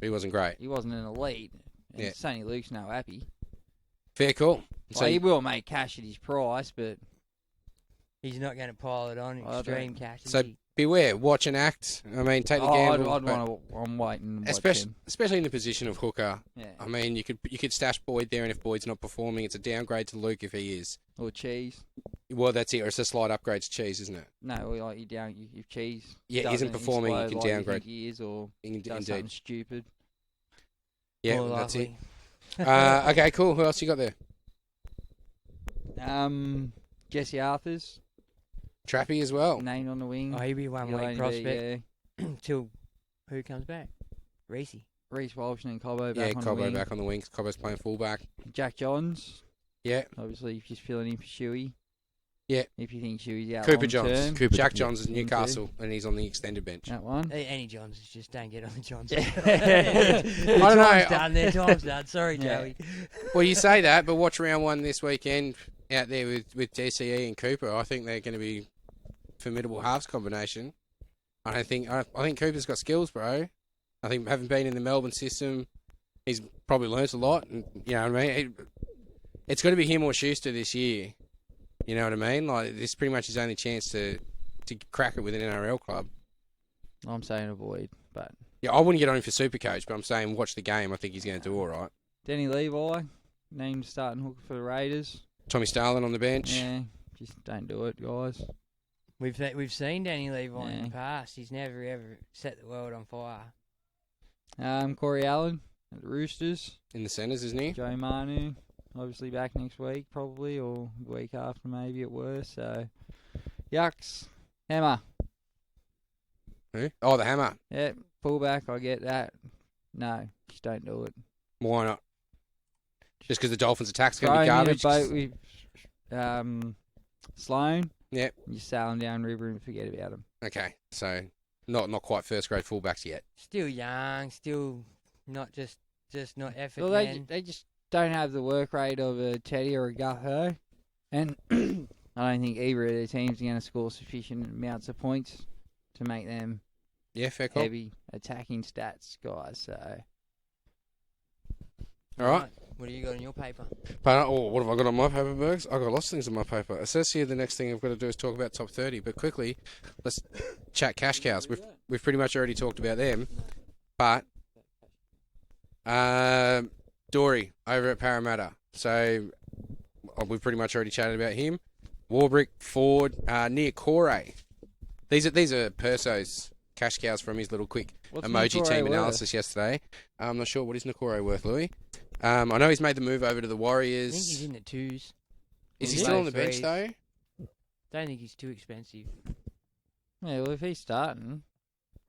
He wasn't great. He wasn't an elite. And Yeah. Sonny Luke's no Appy. Fair call. So he will make cash at his price, but He's not going to pile it on I extreme don't- cash. Is So he? beware, watch and act. I mean, take the gamble. I'm waiting. And watch Especially in the position of hooker. him. Yeah. I mean, you could stash Boyd there, and if Boyd's not performing, it's a downgrade to Luke if he is. Or Cheese. Well, that's it. Or it's a slight upgrade to Cheese, isn't it? No, like if Cheese Yeah, isn't doesn't performing, you explode can like downgrade. think he is, or does Indeed. something stupid. Yeah, More that's it. likely. Okay, cool. Who else you got there? Jesse Arthurs Trappy as well. named on the wing. Oh, he'll be one He'll week only be, prospect till who comes back? Reese. Reece Walsh and Cobbo Yeah, back on the Cobbo wing. back on the wing. Cobbo's playing fullback. Jack Johns, Yeah. obviously just filling in for Shuey. Yeah. If you think Shuey's out Cooper long Johns. term, Jack Johns is Into. Newcastle, and he's on the extended bench. that one. Any Johns, just don't get on the Johns. Yeah. I don't know. Their time's done. Sorry, Yeah. Joey. Well, you say that, but watch round one this weekend out there with DCE and Cooper. I think they're going to be formidable halves combination. I think Cooper's got skills, bro. I think having been in the Melbourne system, he's probably learnt a lot. And, you know what I mean? It's got to be him or Schuster this year. You know what I mean? Like, this is pretty much his only chance to crack it with an NRL club. I'm saying avoid, but Yeah, I wouldn't get on him for Supercoach, but I'm saying watch the game. I think he's going to do all right. Denny Levi named starting hooker for the Raiders. Tommy Starlin on the bench. Yeah, just don't do it, guys. We've seen Danny Levi in Yeah. the past. He's never ever set the world on fire. Corey Allen at the Roosters. In the centres, isn't he? Joe Manu, obviously back next week probably, or the week after maybe at worst. So, yucks. Hammer. Who? Oh, the Hammer. Yeah, fullback, I get that. No, just don't do it. Why not? Just because the Dolphins' attack's going to be throw him in a garbage. boat with Sloan. Yep. You sail him down river and forget about him. Okay, so not quite first grade fullbacks yet. Still young, still not just not effort. Well, man. they just don't have the work rate of a Teddy or a Gutho. And I don't think either of their teams are going to score sufficient amounts of points to make them Yeah, fair call. heavy attacking stats guys. So All right. What do you got in your paper? But, what have I got on my paper, Bergs? I've got lots of things on my paper. It says here the next thing I've got to do is talk about top 30. But quickly, let's chat cash cows. We've pretty much already talked about them. But Dory over at Parramatta. So we've pretty much already chatted about him. Warbrick, Ford, Niokore. These are Perso's cash cows from his little quick what's emoji Niokore team worth? analysis yesterday. I'm not sure what is Niokore worth, Louis. I know he's made the move over to the I Warriors. think he's in the twos. Is he He's still low on the bench threes. though? Don't think he's too expensive. Yeah, well, if he's starting,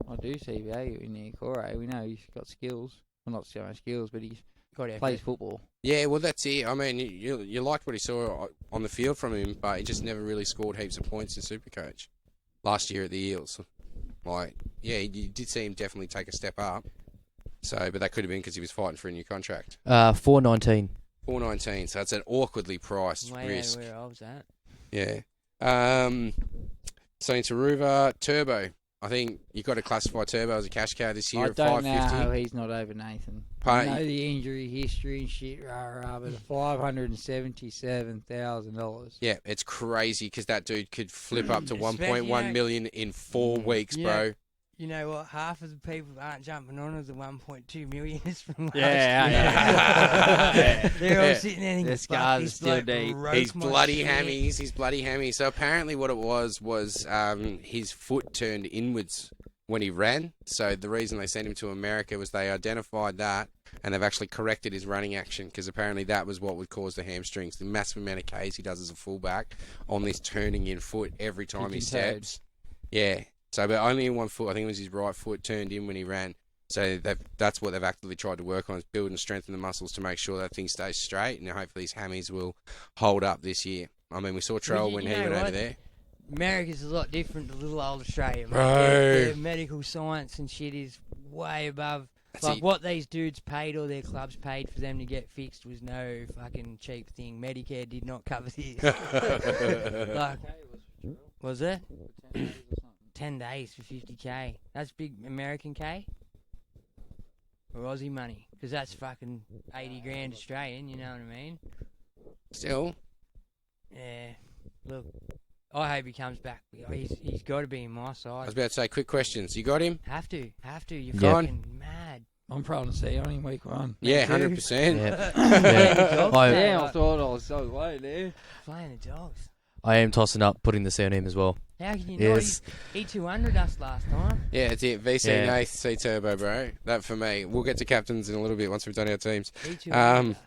I do see value in Niokore. We know he's got skills. Well, not so much skills, but he Got effort. plays football. Yeah, well that's it. I mean, you liked what he saw on the field from him, but he just never really scored heaps of points in Supercoach last year at the Eels. Like, yeah, you did see him definitely take a step up. So, but that could have been because he was fighting for a new contract. 419. $4.19, so it's an awkwardly priced Way risk. out of where I was at. Yeah. Saint Aruva, Turbo. I think you've got to classify Turbo as a cash cow this year I at don't know $5.50. how he's not over Nathan. But- I know the injury history and shit, but $577,000. Yeah, it's crazy because that dude could flip up to Especially, 1.1 million in 4 weeks, Yeah. bro. You know what? Half of the people aren't jumping on as the 1.2 million is from last Yeah, year. They're all Yeah. sitting there thinking, The scars are still deep. He's bloody hammies. He's bloody hammy. So apparently, what it was his foot turned inwards when he ran. So the reason they sent him to America was they identified that, and they've actually corrected his running action because apparently that was what would cause the hamstrings. The massive amount of Ks he does as a fullback on this turning in foot every time he Kicking steps. Yeah. So, but only in one foot. I think it was his right foot turned in when he ran. So that's what they've actively tried to work on, is build and strengthen the muscles to make sure that thing stays straight, and hopefully his hammies will hold up this year. I mean, we saw Trell when he went over there. America's a lot different to little old Australia, mate. Bro. Their medical science and shit is way above. That's Like it. what these dudes paid or their clubs paid for them to get fixed was no fucking cheap thing. Medicare did not cover this. Like, was it? 10 days for 50k. That's big American K? Or Aussie money? Because that's fucking 80 grand Australian, you know what I mean? Still, Yeah. Look, I hope he comes back. He's got to be in my I was side. about to say, quick questions. You got him? Have to. You're Yeah. fucking mad. I'm probably to see on him week 1. Yeah, too. 100%. Yeah. Dogs, I- mate, Damn, I like, thought I was so low there. playing the dogs. I am tossing up putting the C on him as well. How can you Yes. not? He 200 us last time. Yeah, it's it. VC Yeah. Nath, C Turbo, bro. That for me. We'll get to captains in a little bit once we've done our teams. He 200 us.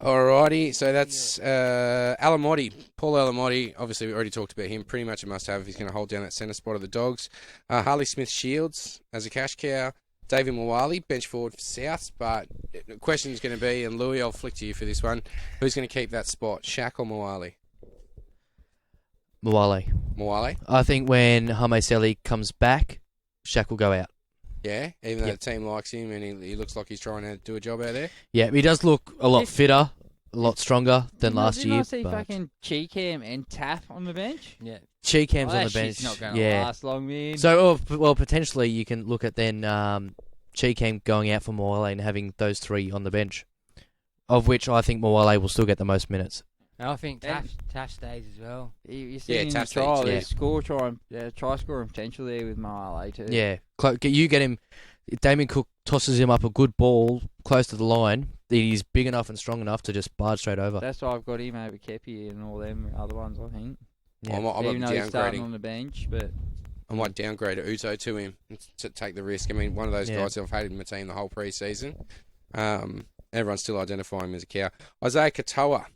Alrighty, so that's Alamotti, Paul Alamotti. Obviously, we already talked about him. Pretty much a must-have if he's going to hold down that centre spot of the Dogs. Harley Smith-Shields as a cash cow. David Mwali, bench forward for South. But the question is going to be, and Louis, I'll flick to you for this one, who's going to keep that spot, Shaq or Mwali? Mwale. Mwali? I think when Hameseli comes back, Shaq will go out. Yeah, even though Yep. the team likes him and he looks like he's trying to do a job out there. Yeah, he does look a lot Yes. fitter, a lot stronger than last Didn't year. I see but fucking Cheecam and Tap on the bench? Yeah. Cheekham's Oh, on that the bench. shit's not going to Yeah. last long, man. So, well, potentially you can look at then Cheekam going out for Mwale and having those three on the bench, of which I think Mwale will still get the most minutes. And I think Yeah. Taff stays as well. You see Yeah, in the Tap trial, stage, there's try scoring potential there with Marley too. Yeah, you get him. If Damien Cook tosses him up a good ball close to the line, he's big enough and strong enough to just barge straight over. That's why I've got him over Kepi and all them other ones, I think. Yeah. I might Even be though he's starting downgrading. on the bench, but I might downgrade Uto to him to take the risk. I mean, one of those Yeah. guys I've hated in my team the whole pre-season. Everyone's still identifying him as a cow. Isaiah Katoa.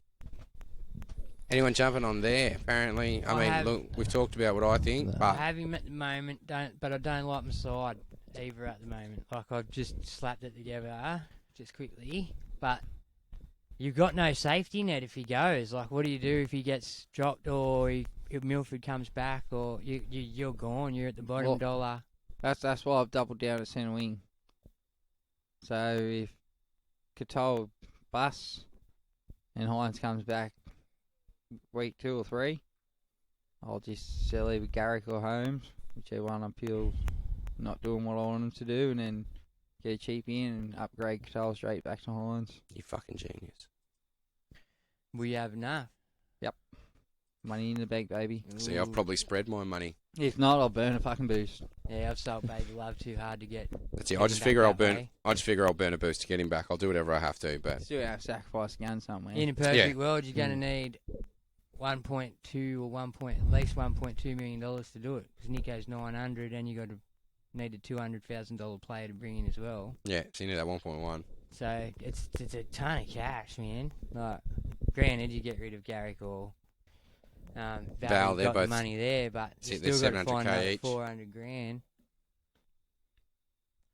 Anyone jumping on there? Apparently, I mean, look, we've talked about what I think, No. I but have him at the moment, but I don't like my side either at the moment. Like I've just slapped it together just quickly. but you've got no safety net if he goes. Like, what do you do if he gets dropped or if Milford comes back or you're gone? You're at the bottom dollar. That's why I've doubled down at centre wing. So if Katoa busts and Hines comes back week 2 or 3, I'll just sell either Garrick or Holmes, whichever one I feel not doing what I want him to do, and then get a Cheapie in and upgrade Katoa straight back to Hines. You fucking genius. We have enough. Money in the bank, baby. See, I've probably spread my money. If not, I'll burn a fucking boost. Yeah, I've sold Baby Love too hard to get. That's it. get I him just back figure I'll that burn. way. I just figure I'll burn a boost to get him back. I'll do whatever I have to. But Still have to sacrifice a gun somewhere. In a perfect world, you're going to need 1.2 or at least $1.2 million to do it. Because Nico's 900, and you need a $200,000 player to bring in as well. yeah, so you need that 1.1. So it's a ton of cash, man. Like, granted, you get rid of Garrick or Val, they're got both- the money there, but you they're still got to 700K find another each. 400 grand.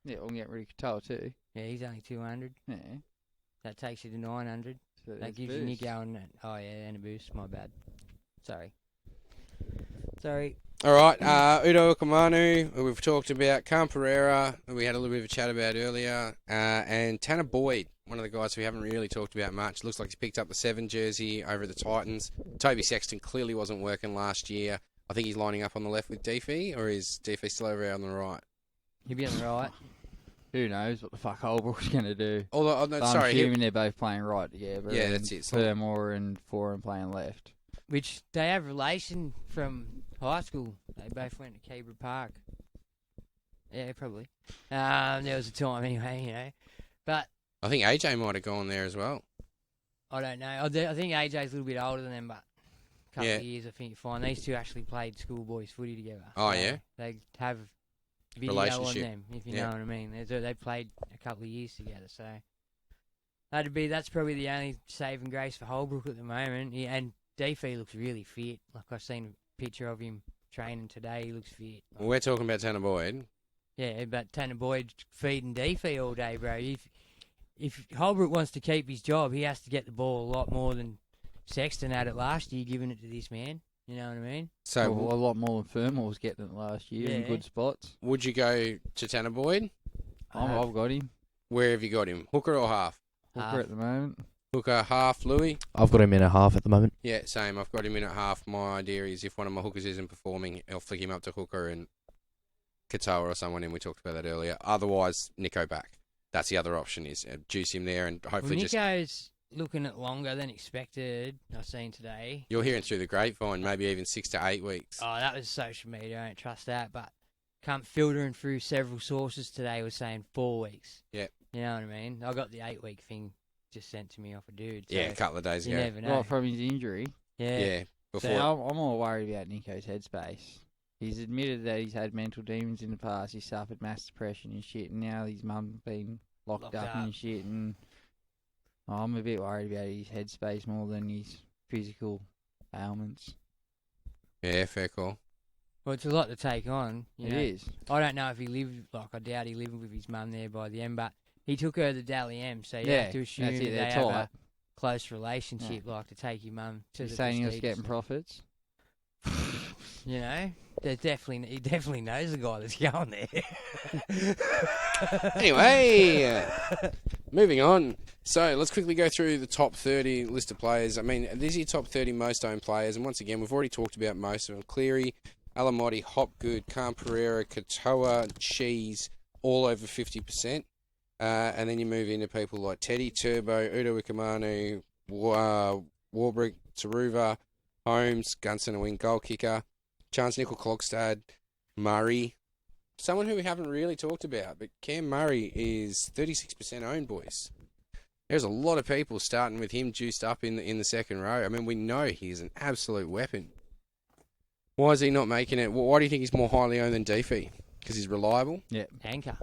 Yeah, we'll get rid of Katoa too. Yeah, he's only 200. Yeah. That takes you to 900. So That there's gives you boost. Nico and a boost. My bad. Sorry. All right, Udo Okamanu, who we've talked about, Cam Pereira, who we had a little bit of a chat about earlier, and Tanner Boyd, one of the guys we haven't really talked about much. Looks like he's picked up the 7 jersey over the Titans. Toby Sexton clearly wasn't working last year. I think he's lining up on the left with Deefy, or is Deefy still over here on the right? He'll be on the right. Who knows what the fuck Holbrook's going to do? Although, oh, no, So I'm sorry, assuming they're both playing right together. Yeah, and that's it. Furmore and Foran playing left. Which they have relation from high school. They both went to Keebra Park. Yeah, probably. There was a time anyway, But I think AJ might have gone there as well. I don't know. I think AJ's a little bit older than them, but a couple of years I think you're fine. These two actually played schoolboys footy together. Oh, So yeah? They have video Relationship. on them, if you Yeah. know what I mean. They played a couple of years together, so that's probably the only saving grace for Holbrook at the moment. Yeah, and Deefy looks really fit. Like, I've seen a picture of him training today. He looks fit. Well, we're talking about Tanner Boyd. Yeah, but Tanner Boyd feeding Deefy all day, bro. If Holbrook wants to keep his job, he has to get the ball a lot more than Sexton had it last year, giving it to this man. You know what I mean? So, Well, a lot more than Furmore was getting it last year in Yeah. good spots. would you go to Tanner Boyd? I've got him. Where have you got him? Hooker or half? Hooker at the moment. Hooker, half, Louis? I've got him in a half at the moment. Yeah, same. I've got him in at half. My idea is if one of my hookers isn't performing, I'll flick him up to Hooker and Katoa or someone, and we talked about that earlier. Otherwise, Nico back. That's the other option, is juice him there and hopefully Well, just... Nico's looking at longer than expected, I've seen today. You're hearing through the grapevine, maybe even 6 to 8 weeks. Oh, that was social media. I don't trust that. But filtering through several sources today was saying 4 weeks. Yeah. You know what I mean? I got the 8-week thing just sent to me off a dude. So Yeah, a couple of days you ago. never know. Right from his injury. Yeah. Yeah, So before... I'm more worried about Nico's headspace. He's admitted that he's had mental demons in the past. He suffered mass depression and shit, and now his mum's been locked up and shit. And I'm a bit worried about his headspace more than his physical ailments. Yeah, fair call. Well, it's a lot to take on. You It know. is. I don't know if he lived, I doubt he lived with his mum there by the end, but he took her to Dally M, so you Yeah, have to assume that's that it, they they're have tight. a close relationship, like to take your mum to He's the saying he was prestigious- getting profits. You know, he definitely knows the guy that's going there. Anyway, moving on. So let's quickly go through the top 30 list of players. I mean, these are your top 30 most owned players, and once again, we've already talked about most of them. Cleary, Alamotti, Hopgood, Cam Pereira, Katoa, Cheese, all over 50%. And then you move into people like Teddy, Turbo, Udo Ikamanu, Warbrick, Taruva, Holmes, Gunson, a wing goal kicker, Chance Nickel Klogstad, Murray. Someone who we haven't really talked about, but Cam Murray is 36% owned, boys. There's a lot of people starting with him juiced up in the second row. I mean, we know he's an absolute weapon. Why is he not making it? Why do you think he's more highly owned than Deefy? Because he's reliable? Anchor.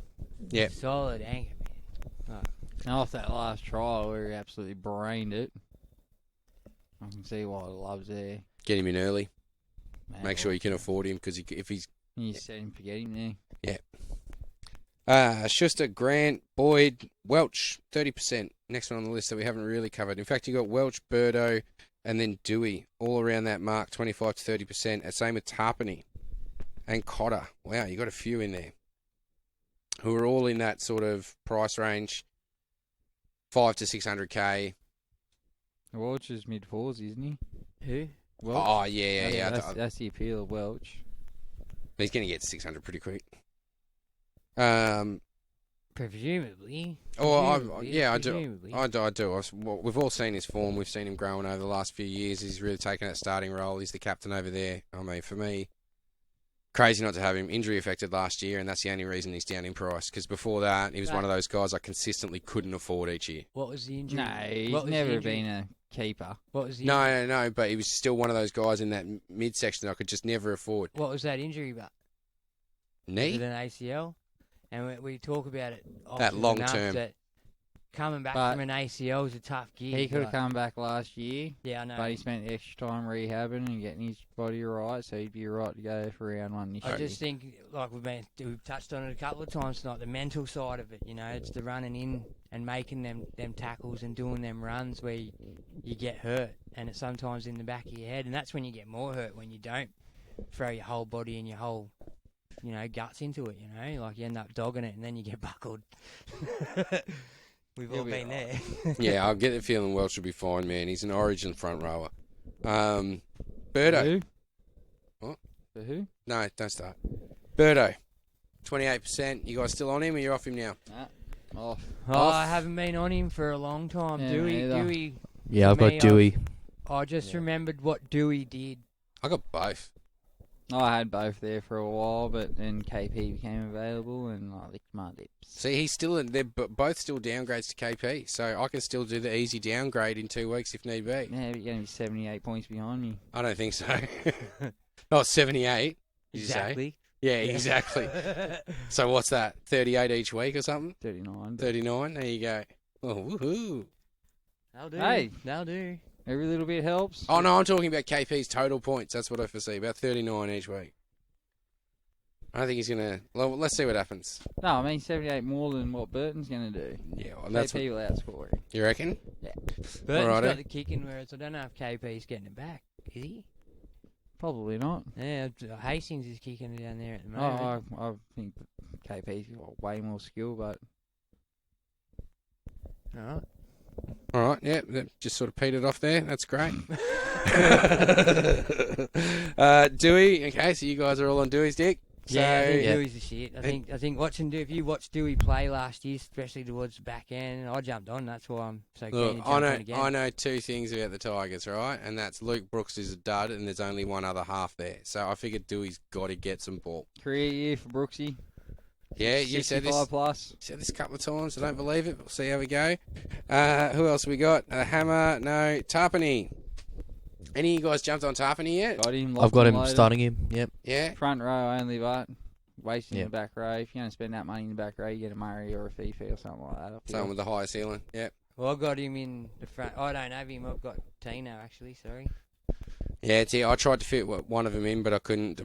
Yep. Solid anchor, man. And off that last trial where he absolutely brained it, I can see why the love's there. Get him in early. Man, Make sure you can afford him, because if he's... You set him, forget him there. Schuster, Grant, Boyd, Welch, 30% next one on the list that we haven't really covered. In fact, you got Welch, Birdo, and then Dewey all around that mark, 25 to 30%. Same with Tarpany and Cotter. Wow, you got a few in there who are all in that sort of price range, 5 to 600k. Welch is mid fours, isn't he? Who? Welch? Oh yeah. That's the appeal of Welch. He's going to get 600 pretty quick. Presumably. I do. Presumably. I do. We've all seen his form. We've seen him growing over the last few years. He's really taken that starting role. He's the captain over there. I mean, for me, crazy not to have him. Injury affected last year, and that's the only reason he's down in price. Because before that, he was one of those guys I consistently couldn't afford each year. What was the injury? No, he's never been a keeper. What was the No, but he was still one of those guys in that midsection that I could just never afford. What was that injury about? Knee? With an ACL? And we talk about it often That long enough term. that coming back But from an ACL is a tough gig. He could have like- come back last year, Yeah, I know. but he spent extra time rehabbing and getting his body right, so he'd be right to go for round one this I year. just think, like we've touched on it a couple of times tonight, the mental side of it. You know, it's the running in and making them tackles and doing them runs where you get hurt, and it's sometimes in the back of your head, and that's when you get more hurt when you don't throw your whole body and your whole, guts into it. Like you end up dogging it and then you get buckled. We've all been there. Yeah, I'll get the feeling Welch will be fine, man. He's an Origin front rower. Birdo. Who? What? For who? No, don't start. Birdo. 28%. You guys still on him or you're off him now? Off. I haven't been on him for a long time. Yeah, me either. Dewey. Yeah, I've For got me, Dewey. I just remembered what Dewey did. I got both. I had both there for a while, but then KP became available, and I licked my lips. See, he's still they're both still downgrades to KP, so I can still do the easy downgrade in 2 weeks if need be. Yeah, but you're going to be 78 points behind me. I don't think so. Not 78. Did you say? Exactly. Yeah, exactly. So what's that? 38 each week or something? 39. 39. There you go. Oh, woohoo! That'll do. Hey. That'll do. Every little bit helps. Oh no, I'm talking about KP's total points. That's what I foresee. About 39 each week. I don't think he's gonna. Well, let's see what happens. No, I mean 78 more than what Burton's going to do. Yeah, well, that's KP will outscore him. you reckon. Burton's Alrighty. got the kicking, whereas I don't know if KP's getting it back. Is he? Probably not. Yeah, Hastings is kicking it down there at the moment. I think KP's got way more skill, but All right. All right, yeah, that just sort of petered off there. That's great. Dewey, okay, so you guys are all on Dewey's dick. So, Yeah, Dewey's the shit. I think watching if you watched Dewey play last year, especially towards the back end, I jumped on. That's why I'm so keen look, to jump on again. I know two things about the Tigers, right? And that's Luke Brooks is a dud, and there's only one other half there. So I figured Dewey's got to get some ball. career year for Brooksy. Yeah, you said this. 65 plus. Said this a couple of times. I don't believe it. We'll see how we go. Who else we got? Hammer, no, Tarpany. Any of you guys jumped on Tarpany yet? Got him. I've got him loaded. starting him. Yep. Yeah. Front row only, but wasting Yep. the back row. If you're going to spend that money in the back row, you get a Murray or a Fifi or something like that. I feel. Someone with the higher ceiling. Yep. Well, I got him in the front. I don't have him. I've got Tino actually. Sorry. Yeah, I tried to fit one of them in, but I couldn't.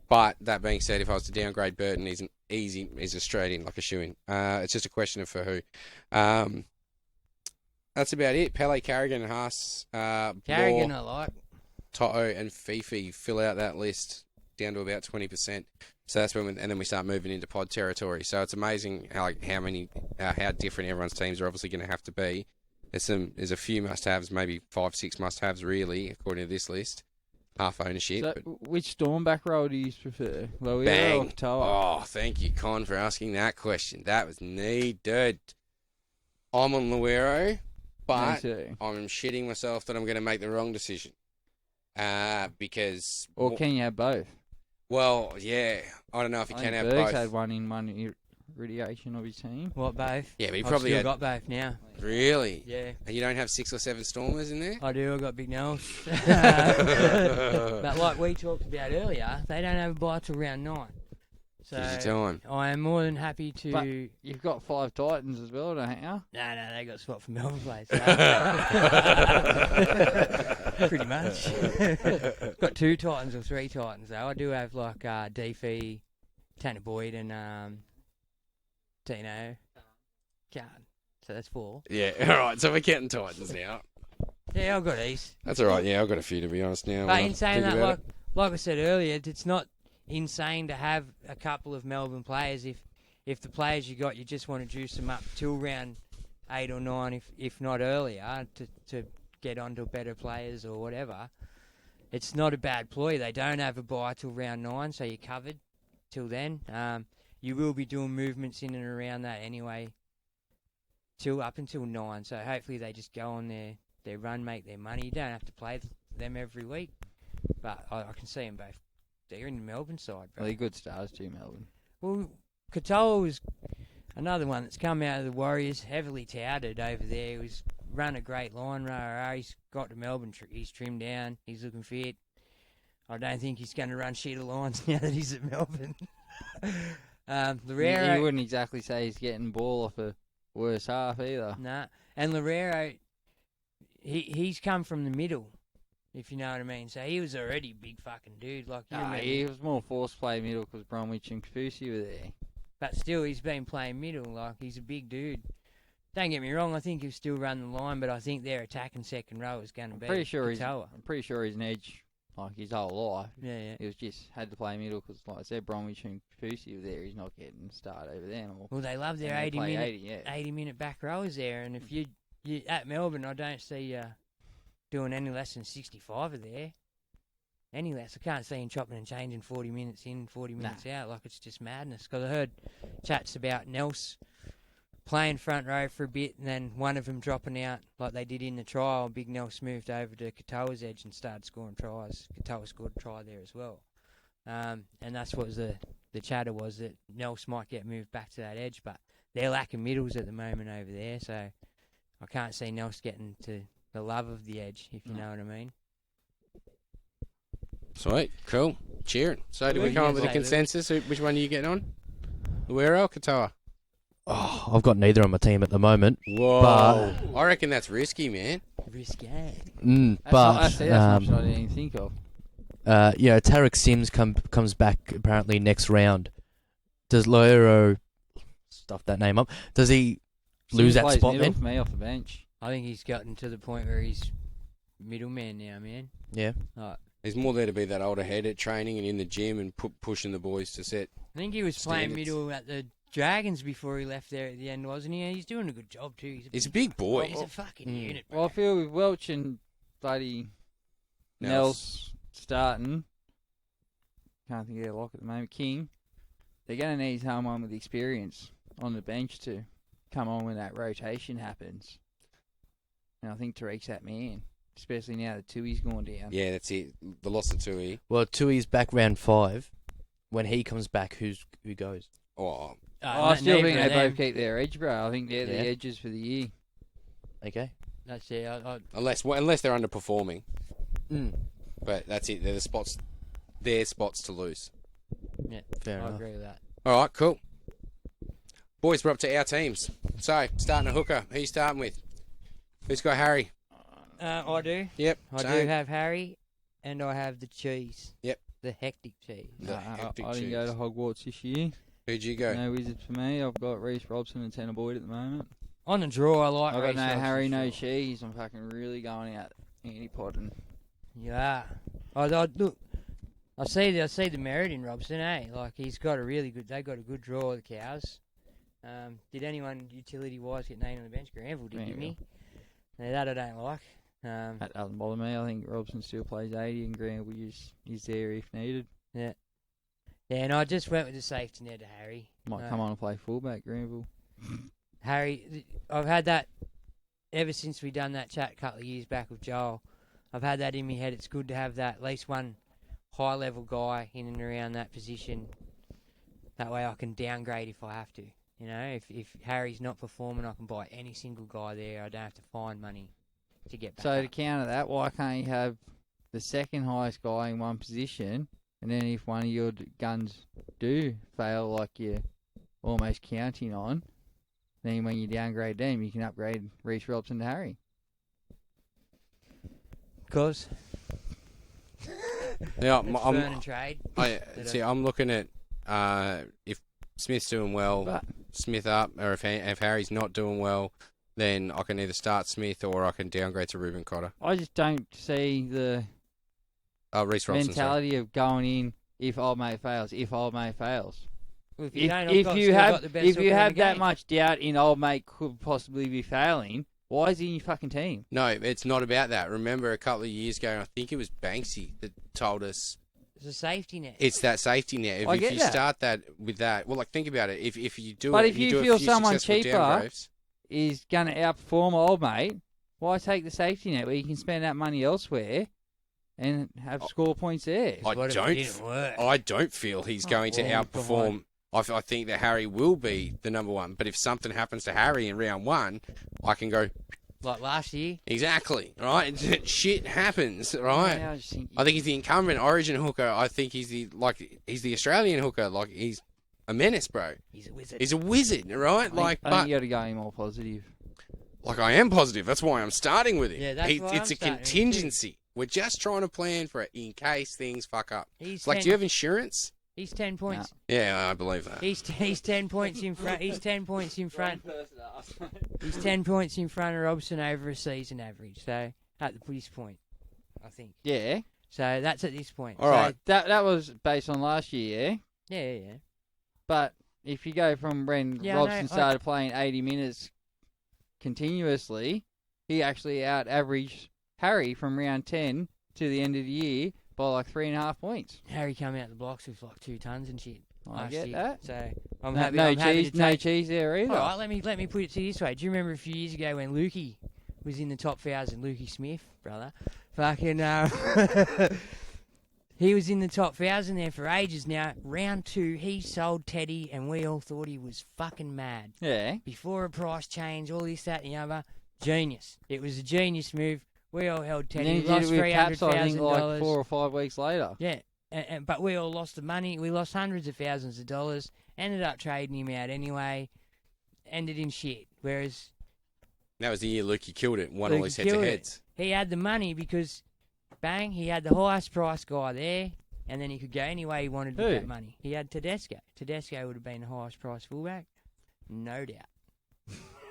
But that being said, if I was to downgrade Burton, he's a straight in, like a shoe-in. It's just a question of for who. That's about it. Pele, Carrigan, Haas, Carrigan, Ball, I like. Toto, and Fifi fill out that list down to about 20%. So that's when, and then we start moving into pod territory. So it's amazing how different everyone's teams are obviously going to have to be. There's a few must-haves, maybe 5-6 must-haves really, according to this list. Half ownership. So, but which storm back row do you prefer? Lower or bang! Toa? Oh, thank you, Con, for asking that question. That was needed. I'm on Luero, but Me too. I'm shitting myself that I'm going to make the wrong decision. Because... Or can you have both? Well, yeah. I don't know if you I can think have Berg's both. had one in one irradiation of his team. What, both? Yeah, but he I've probably still had... got both now. Really? Yeah. And you don't have 6 or 7 Stormers in there? I do. I got Big Nels. But like we talked about earlier, they don't have a bye till round 9. So Gives you time. I am more than happy to. But you've got 5 Titans as well, don't you? No, they got swapped for Melbourne Place. Pretty much. Got 2 Titans or 3 Titans though. I do have like Tanner Boyd and Tino. So that's 4. Yeah, all right. So we're counting Titans now. Yeah, I've got East. That's all right. Yeah, I've got a few to be honest now. But when I in saying think that, about like I said earlier, it's not insane to have a couple of Melbourne players if the players you got, you just want to juice them up till round 8 or 9, if not earlier, to get onto better players or whatever. It's not a bad ploy. They don't have a bye till round 9, so you're covered till then. You will be doing movements in and around that anyway, up until 9. So hopefully they just go on their run, make their money. You don't have to play them every week, but I can see them both. They're in the Melbourne side, bro. Well, they're good stars too, Melbourne. Well, Katoa was another one that's come out of the Warriors, heavily touted over there. He's run a great line. He's got to Melbourne. He's trimmed down. He's looking fit. I don't think he's going to run shit of lines now that he's at Melbourne. Lorero, You wouldn't exactly say he's getting ball off a worse half either. nah. And Lorero, he's come from the middle, if you know what I mean. So he was already a big fucking dude. Like you remember. He was more force play middle because Bromwich and Kafusi were there. But still, he's been playing middle. Like, he's a big dude. Don't get me wrong, I think he'll still run the line, but I think their attacking second row is going to be Pretty sure Katoa. I'm pretty sure he's an edge like his whole life. Yeah. He was just had to play middle because, like I said, Bromwich and Kafusi were there. He's not getting a start over them. Well, they love their And they play 80 80, minute back rowers there, and if you at Melbourne, I don't see you doing any less than 65 of there. Any less. I can't see him chopping and changing 40 minutes in, 40 minutes out. Like, it's just madness. Because I heard chats about Nels playing front row for a bit and then one of them dropping out like they did in the trial. Big Nels moved over to Katoa's edge and started scoring tries. Katoa scored a try there as well. And that's what the chatter was, that Nels might get moved back to that edge, but they're lacking middles at the moment over there, so I can't see Nels getting to the love of the edge, if you know what I mean. Sweet, cool, cheering. So, do What we do come you up with a say, consensus? Which one are you getting on? Luero or Katoa? Oh, I've got neither on my team at the moment. Whoa! I reckon that's risky, man. Risky. That's not much I didn't even think of. Tarek Sims comes back apparently next round. Does Loero stuff that name up? Does he lose that Plays spot middle then? for me off the bench. I think he's gotten to the point where he's middleman now, man. Yeah. He's more there to be that older head at training and in the gym and pushing the boys to set. I think he was playing Standards. middle at the Dragons before he left there at the end, wasn't he? He's doing a good job too. He's a big boy. He's a fucking unit, bro. Well, I feel with Welch and bloody Nels starting, can't think of their lock at the moment, King, they're going to need someone with experience on the bench to come on when that rotation happens. And I think Tariq's that man, especially now that Tui's gone down. Yeah, that's it. The loss of Tui. Well, Tui's back round 5. When he comes back, who goes? Oh, I still think neither they of them. both keep their edge, bro. I think they're the Yeah. edges for the year. Okay. That's it. unless they're underperforming. But that's it. They're their spots to lose. Yeah, Fair I enough. agree with that. All right, cool. Boys, we're up to our teams. So, starting a hooker. Who you starting with? Who's got Harry? I do. Yep. I do have Harry, and I have the cheese. Yep. The hectic cheese. The hectic I didn't go to cheese. Hogwarts this year. Who'd you go? No Wizards for me. I've got Reece Robson and Tanner Boyd at the moment. On the draw, I like. I've got Reece no Robson Harry, no for- cheese. I'm fucking really going out anti-podding. Yeah. Look, I see the merit in Robson, eh? Like, he's got they got a good draw, the Cows. Did anyone utility-wise get named on the bench? Granville did, didn't he? Now, that I don't like. That doesn't bother me. I think Robson still plays 80 and Granville is there if needed. Yeah, and I just went with the safety net to Harry. Might come on and play fullback, Granville. Harry, I've had that ever since we done that chat a couple of years back with Joel. I've had that in my head. It's good to have that, at least one high-level guy in and around that position. That way I can downgrade if I have to. You know, if Harry's not performing, I can buy any single guy there. I don't have to find money to get back So to up. counter that, why can't you have the second highest guy in one position, and then if one of your guns do fail, like you're almost counting on, then when you downgrade them, you can upgrade Reece Robson to Harry. Because Yeah, burn and trade. I'm looking at if Smith's doing well, But Smith up, or if Harry's not doing well, then I can either start Smith or I can downgrade to Ruben Cotter. I just don't see the Reece Robson. mentality of going in if old mate fails. If old mate fails. Well, If don't, you have got the best if hooker you in have the that game. much doubt in old mate could possibly be failing, why is he in your fucking team? No, it's not about that. Remember a couple of years ago, I think it was Banksy that told us It's a safety net. it's that safety net. I If get you that. start that with that, well, like think about it. If you do But it, if you do a feel few someone successful cheaper- downgrades- Is going to outperform old mate. Why take the safety net where you can spend that money elsewhere and have score points there? I What if it don't. didn't work? I don't feel he's going to well, outperform. I think that Harry will be the number one. But if something happens to Harry in round one, I can go Like last year. exactly right. Shit happens, right? Yeah, I just think I think he's the incumbent Origin hooker. I think he's the Australian hooker. Like he's a menace, bro. He's a wizard. He's a wizard, right? I think you got to go in more positive. Like I am positive. That's why I'm starting with him. Yeah, that's why it's I'm a starting with him too. contingency. We're just trying to plan for it in case things fuck up. He's It's like, 10, do you have insurance? He's 10 points. Yeah, I believe that. He's 10 points in front. He's 10 points in front. He's 10 points in front of Robson over a season average. So at this point, I think. Yeah. So that's at this point. All right. That was based on last year, yeah? Yeah. But if you go from when Yeah, I Robson know. started playing 80 minutes continuously, he actually out-averaged Harry from round 10 to the end of the year by like 3.5 points. Harry come out the blocks with like 2 tons and shit. I last get year. that. So I'm No, happy. no I'm happy cheese, to no take. cheese there either. All right, let me put it to you this way. Do you remember a few years ago when Lukey was in the top 1,000? Lukey Smith, brother, fucking he was in the top 1,000 there for ages. Now round 2, he sold Teddy, and we all thought he was fucking mad. Yeah. Before a price change, all this, that, and the other, genius. It was a genius move. We all held And Teddy. then he We did lost it with Caps, I think, like $300,000. 4 or 5 weeks later. Yeah, but we all lost the money. We lost hundreds of thousands of dollars. Ended up trading him out anyway. Ended in shit. Whereas That was the year Lukey killed it. Won all Lukey his head to killed it. heads. he had the money because, bang, he had the highest price guy there, and then he could go any way he wanted with Who? that money. He had Tedesco. Tedesco would have been the highest price fullback, no doubt.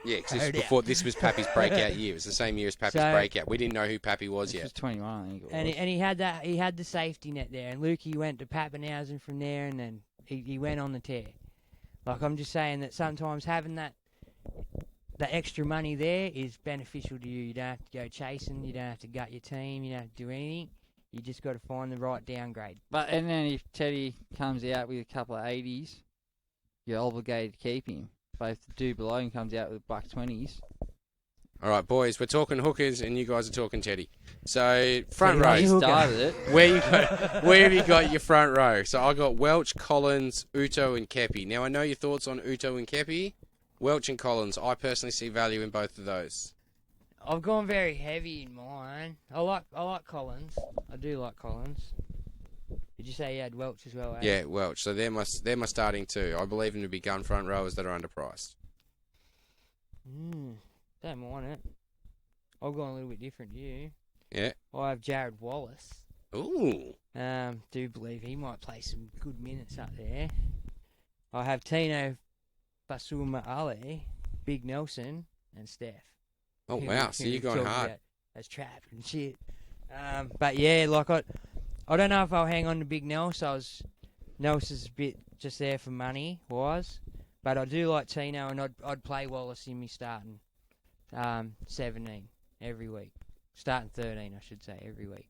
Yeah, because No doubt. before this was Pappy's breakout year. It was the same year as Pappy's So- breakout. We didn't know who Pappy was He yet. was 21, I think it was. And he had that. He had the safety net there, and Lukey went to Pappenhausen from there, and then he went on the tear. Like I'm just saying that sometimes having that extra money there is beneficial to you. You don't have to go chasing. You don't have to gut your team. You don't have to do anything. You just got to find the right downgrade. And then if Teddy comes out with a couple of 80s, you're obligated to keep him. But if the dude below him comes out with $120s, All right, boys, we're talking hookers, and you guys are talking Teddy. So front Teddy row. Hooker. he started it. Where have you got your front row? So I got Welch, Collins, Uto, and Kepi. Now I know your thoughts on Uto and Kepi. Welch and Collins. I personally see value in both of those. I've gone very heavy in mine. I like Collins. I do like Collins. Did you say you had Welch as well? Eh? Yeah, Welch. So they're my starting two. I believe them to be gun front rowers that are underpriced. Don't mind it. I've gone a little bit different to you. Yeah. I have Jared Wallace. Ooh. Do believe he might play some good minutes up there. I have Tino Basuma Ali, Big Nelson, and Steph. Oh Who- wow. So who you're we going talked hard. about as trap and shit. But yeah, like I don't know if I'll hang on to Big Nels. Nelson's a bit just there for money wise, but I do like Tino, and I'd play Wallace in me starting 17 every week, starting 13 I should say every week.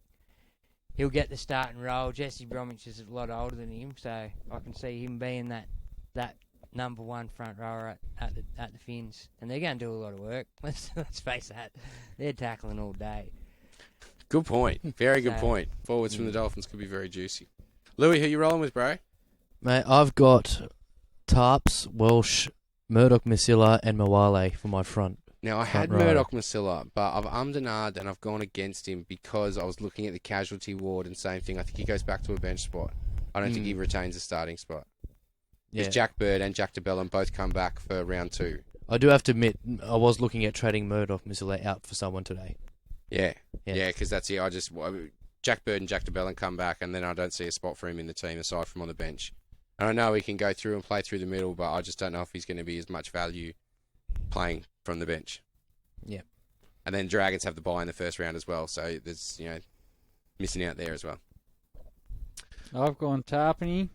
He'll get the starting role. Jesse Bromwich is a lot older than him, so I can see him being that number one front rower at the Finns, and they're going to do a lot of work. Let's face that, they're tackling all day. Good point. Very good So- point. Forwards from the Dolphins could be very juicy. Louis, who you rolling with, bro? Mate, I've got Tarps, Welsh, Murdoch, Masilla, and Mawale for my front. Now, I had Front row. Murdoch Masilla, but I've ummed and ahed and I've gone against him because I was looking at the casualty ward and same thing. I think he goes back to a bench spot. I don't think he retains a starting spot. Yeah. Because Jack Bird and Jack DeBellum both come back for round 2. I do have to admit, I was looking at trading Murdoch, Masilla out for someone today. Yeah, Yeah. because that's it. Jack Bird and Jack DeBellum come back, and then I don't see a spot for him in the team aside from on the bench. And I know he can go through and play through the middle, but I just don't know if he's going to be as much value playing from the bench. Yeah. And then Dragons have the bye in the first round as well, so there's, missing out there as well. I've gone Tarpany,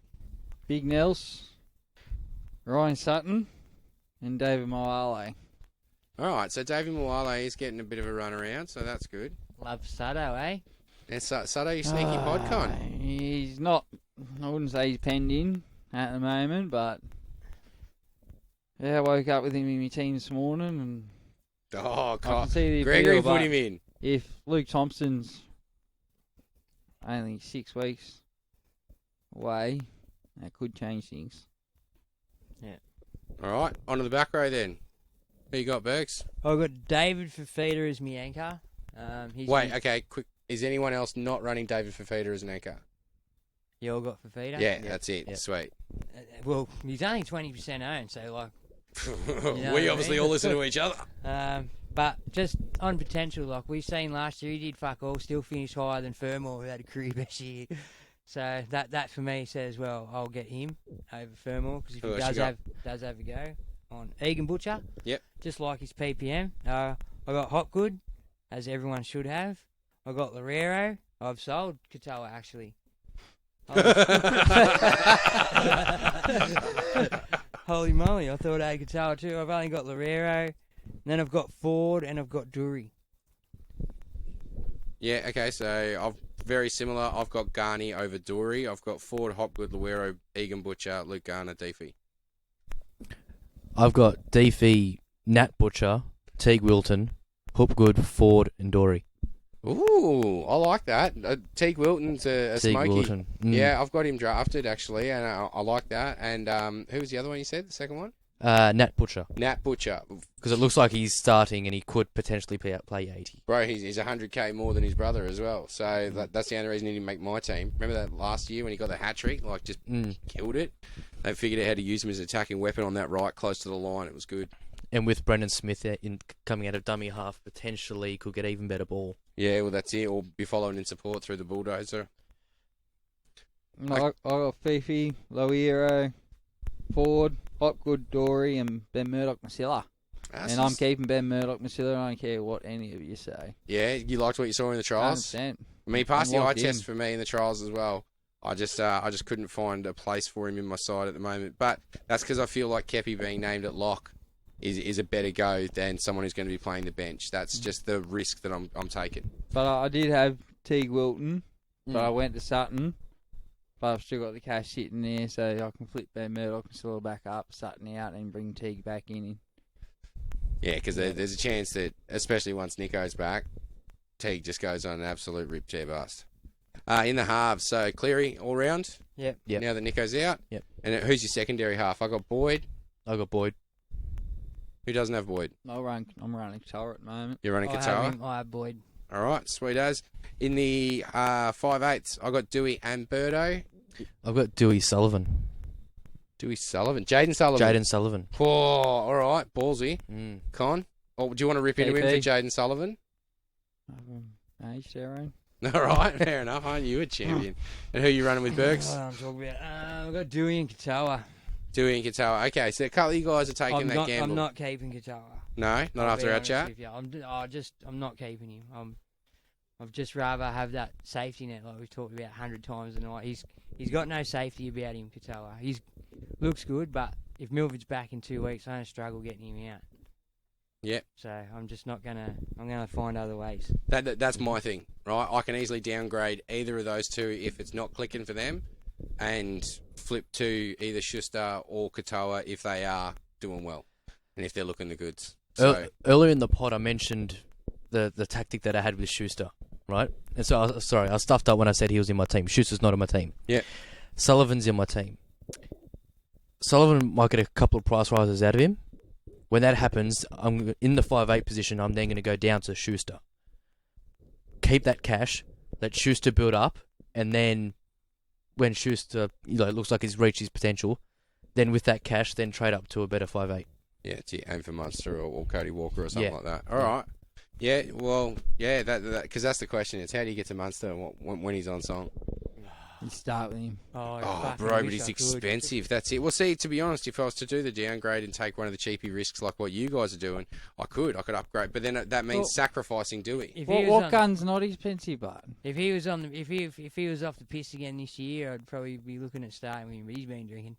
Big Nels, Ryan Sutton, and David Moale. All right, so David Moale is getting a bit of a run around, so that's good. Love Sutto, eh? And Sutto, you sneaky podcon. He's not, I wouldn't say he's penned in at the moment, but yeah, I woke up with him in my team this morning and Oh, I can see the Gregory appeal, put but him in. if Luke Thompson's only 6 weeks away, that could change things. All right, on to the back row then. Who you got, Bergs? I've got David Fafita as my anchor. Wait, okay, quick. Is anyone else not running David Fafita as an anchor? You all got Fafita? Yeah, that's it. Yep. Sweet. Well, he's only 20% owned, so like. know We what I obviously mean? all listen to each other. But just on potential, like we've seen last year, he did fuck all, still finished higher than Fermor, who had a career best year. So that for me says, well, I'll get him over Fermor because if Who he else you does have a go on Egan Butcher, Yep. just like his PPM. I got Hopgood, as everyone should have. I got Lorero. I've sold Katoa actually. Holy moly, I thought I had Katoa too. I've only got Lorero, then I've got Ford, and I've got Dury. Yeah, okay, so I've very similar. I've got Garney over Dory. I've got Ford, Hopgood, Luero, Egan Butcher, Luke Garner, Deefy. I've got Deefy, Nat Butcher, Teague Wilton, Hopgood, Ford, and Dory. Ooh, I like that. Teague Wilton's a Teague smoky. Wilton. Yeah, I've got him drafted actually, and I like that. And who was the other one you said? The second one? Nat Butcher. Nat Butcher. Because it looks like he's starting and he could potentially play 80. Bro, he's 100k more than his brother as well. So that's the only reason he didn't make my team. Remember that last year when he got the hat trick? Like, just killed it. They figured out how to use him as an attacking weapon on that right, close to the line. It was good. And with Brendan Smith coming out of dummy half, potentially could get even better ball. Yeah, well, that's it. Or be following in support through the bulldozer. I got Fifi, Loiero, Ford, Hopgood, Dory, and Ben Murdoch-Masilla. And I'm keeping Ben Murdoch-Masilla. I don't care what any of you say. Yeah, you liked what you saw in the trials? 100%. I mean, he passed the eye locked test in. for me in the trials as well. I just couldn't find a place for him in my side at the moment. But that's because I feel like Kepi being named at lock is a better go than someone who's going to be playing the bench. That's just the risk that I'm taking. But I did have Teague Wilton, but I went to Sutton. But I've still got the cash sitting there, so I can flip Ben Murdoch-Masilla back up, Sutton out, and bring Teague back in. Yeah, because there's a chance that, especially once Nico's back, Teague just goes on an absolute rip tear bust. In the halves, so Cleary all round. Yep. Now that Nico's out. Yep. And who's your secondary half? I got Boyd. I got Boyd. Who doesn't have Boyd? I'm running Katoa at the moment. You're running I have Katoa. him, I have Boyd. All right, sweet as. In the 5/8s, I got Dewey and Birdo. I've got Dewey Sullivan. Dewey Sullivan. Jaden Sullivan. Jaden Sullivan. Oh, all right. Ballsy. Mm. Con? Oh, do you want to rip into him for Jaden Sullivan? Age there, eh? All right, fair enough. Aren't you a champion? And who are you running with, Bergs? What I'm talking about. I've got Dewey and Katoa. Dewey and Katoa. Okay, so a couple of you guys are taking that gamble. I'm not keeping Katoa. No, not after our chat. I'm not keeping him. I'd just rather have that safety net like we've talked about 100 times a night. He's got no safety about him, Katoa. He looks good, but if Milford's back in 2 weeks, I'm going to struggle getting him out. Yep. So I'm just not going to... I'm going to find other ways. That's my thing, right? I can easily downgrade either of those two if it's not clicking for them and flip to either Schuster or Katoa if they are doing well and if they're looking the goods. So, Earlier in the pod, I mentioned the tactic that I had with Schuster, right? And so, I stuffed up when I said he was in my team. Schuster's not in my team. Yeah. Sullivan's in my team. Sullivan might get a couple of price rises out of him. When that happens, I'm in the 5/8 position. I'm then going to go down to Schuster. Keep that cash, let Schuster build up, and then when Schuster, it looks like he's reached his potential, then with that cash, then trade up to a better 5/8. yeah, it's aim for Munster or Cody Walker or something Yeah. like that. All right. Yeah, well, yeah, because that's the question. It's how do you get to Munster when he's on song? You start with him. Oh, bro, but he's expensive. That's it. Well, see, to be honest, if I was to do the downgrade and take one of the cheapie risks like what you guys are doing, I could upgrade. But then that means sacrificing Dewey. What gun's not expensive, but if he was on if he was off the piss again this year, I'd probably be looking at starting with him. But he's been drinking.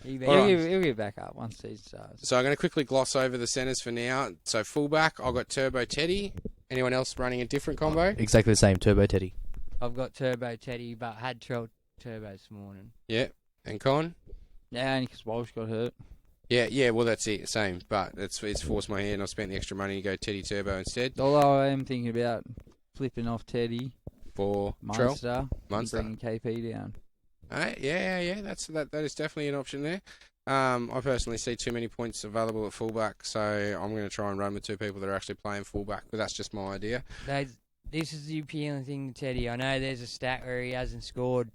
He'll get back up once season starts. So I'm going to quickly gloss over the centres for now. So fullback, I've got Turbo Teddy. Anyone else running a different combo? Exactly the same, Turbo Teddy. I've got Turbo Teddy, but had Turbo this morning. Yeah. And Con? Yeah, only because Walsh got hurt. Yeah, well, that's it. Same. But it's forced my hand. I've spent the extra money to go Teddy Turbo instead. Although I am thinking about flipping off Teddy For Munster. Munster. Bringing KP down. Yeah. That is definitely an option there. I personally see too many points available at fullback, so I'm going to try and run with two people that are actually playing fullback, but that's just my idea. This is the appealing thing to Teddy. I know there's a stat where he hasn't scored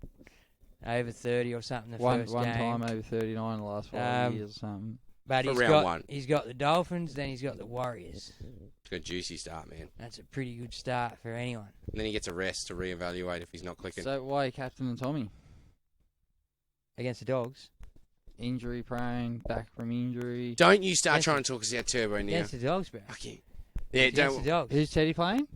over 30 or something the first one game. time over 39 the last 5 years or something. But For he's got the Dolphins, then he's got the Warriors. It's got a juicy start, man. That's a pretty good start for anyone. And then he gets a rest to reevaluate if he's not clicking. So why are you captain and Tommy? Against the Dogs? Injury prone, back from injury. Don't you start trying to talk us out Turbo now. Against the Dogs, bro. Fuck you. Yeah, Against the Dogs. Who's Teddy playing?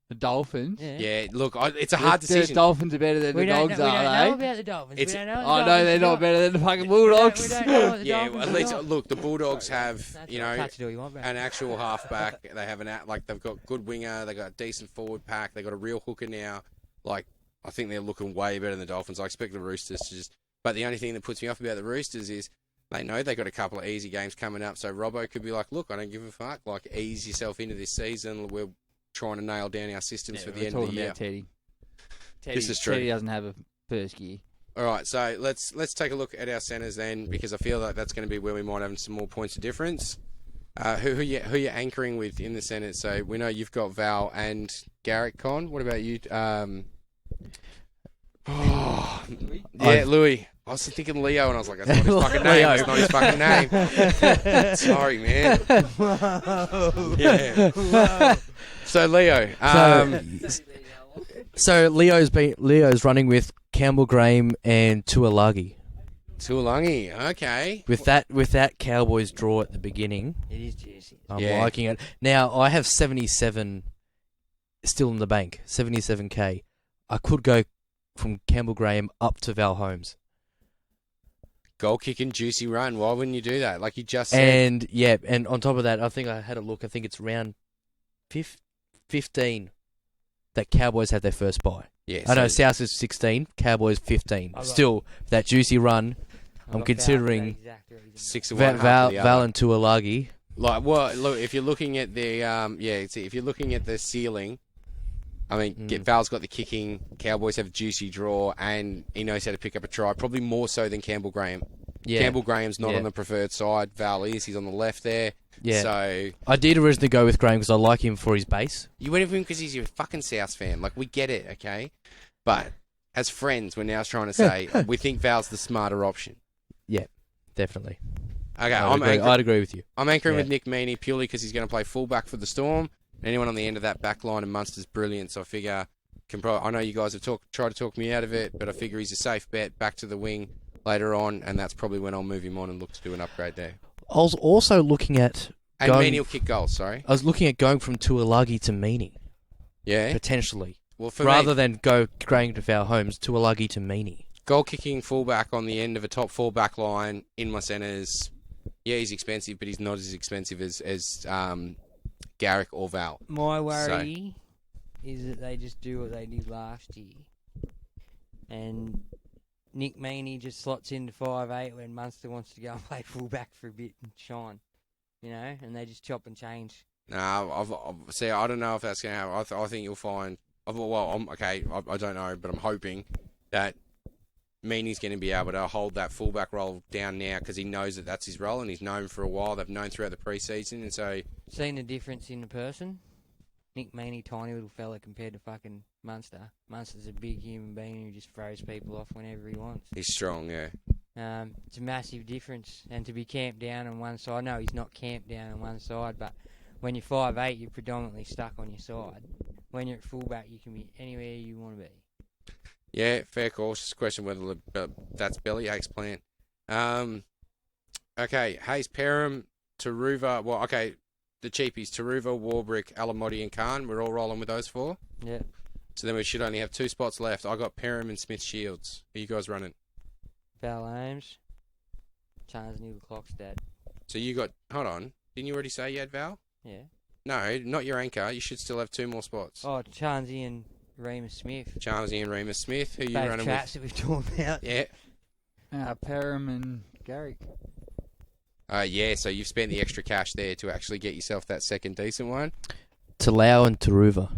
The Dolphins. Yeah, look, it's a hard decision. The Dolphins are better than the Dogs, we don't are know they? about the Dolphins. We don't know I know they're not better than the fucking Bulldogs. We don't know what the Yeah, Dolphins well, at are least like. look, the Bulldogs have Touch it all you want, bro. an actual halfback. They have they've got good winger. They got a decent forward pack. They got a real hooker now. Like I think they're looking way better than the Dolphins. I expect the Roosters to just. But the only thing that puts me off about the Roosters is they know they got a couple of easy games coming up. So Robbo could be like, look, I don't give a fuck. Like ease yourself into this season. We're trying to nail down our systems for the end of the year. About Teddy. This is true. Teddy doesn't have a first gear. All right, so let's take a look at our centres then, because I feel like that's going to be where we might have some more points of difference. Who you anchoring with in the centres? So we know you've got Val and Garrick. Con, what about you? Louis. I was thinking Leo, and I was like, that's not his fucking name. That's not his fucking name. Sorry, man. Yeah. So Leo. So Leo's running with Campbell Graham and Tuolagi. Tuolungi, okay. With that Cowboys draw at the beginning, It is juicy. I'm liking it. Now I have 77 still in the bank, 77k. I could go from Campbell Graham up to Val Holmes. Goal kicking, juicy run. Why wouldn't you do that? Like you just said. And on top of that, I think I had a look. I think it's round 15 that Cowboys have their first bye. Yeah, I know South is 16, Cowboys 15. I've got- Still, that juicy run. I've I'm got considering Val exactly what he's 6 of one, half Val of the other. and Tuolagi. Like, well, look, if you're looking at the if you're looking at the ceiling, I mean, Val's got the kicking. Cowboys have a juicy draw, and he knows how to pick up a try. Probably more so than Campbell Graham. Yeah. Campbell Graham's not on the preferred side. Val is. He's on the left there. Yeah. So I did originally go with Graham because I like him for his base. you went with him because he's your fucking South fan. Like, we get it, okay? But as friends, we're now trying to say we think Val's the smarter option. Yeah, definitely. Okay, I'd agree with you. I'm anchoring with Nick Meaney purely because he's going to play fullback for the Storm. Anyone on the end of that back line, and Munster's brilliant, so I figure I know you guys have tried to talk me out of it, but I figure he's a safe bet back to the wing later on, and that's probably when I'll move him on and look to do an upgrade there. I was also looking at And Meaney will kick goals, sorry. I was looking at going from Tuolagi to Meaney, Yeah? potentially. Well, for Rather me, than go Graham to Val Holmes, Tuolagi to Meaney. goal-kicking fullback on the end of a top four back line in my centres, yeah, he's expensive, but he's not as expensive as Garrick or Val. My worry is that they just do what they did last year. And Nick Meaney just slots into 5'8" when Munster wants to go and play fullback for a bit and shine. You know, and they just chop and change. No, see, I don't know if that's going to happen. I think you'll find... I don't know, but I'm hoping that Meaney's going to be able to hold that fullback role down now because he knows that that's his role and he's known for a while. They've known throughout the preseason, and so... Seen the difference in the person? Nick Meaney, tiny little fella compared to fucking Munster. Munster's a big human being who just throws people off whenever he wants. He's strong, yeah. It's a massive difference. And to be camped down on one side, no, he's not camped down on one side, but when you're 5'8", you're predominantly stuck on your side. When you're at fullback, you can be anywhere you want to be. Yeah, fair call. It's just a question whether that's Bellyache's plan. Okay, Hayes, Perham, Taruva. Well, okay, the cheapies: Taruva, Warbrick, Alamotti, and Khan. We're all rolling with those 4. Yeah. So then we should only have 2 spots left. I got Perham and Smith Shields. Who you guys running? Val Ames. Charles Newell Clockstead. So you got. Hold on. Didn't you already say you had Val? Yeah. No, not your anchor. You should still have 2 more spots. Oh, Charnsey and Remus Smith. Charles and Remus Smith. Who you Both running traps with? that we've talked about. Yeah. Perham and Garrick. Yeah, so you've spent the extra cash there to actually get yourself that second decent one. Talau and Taruva.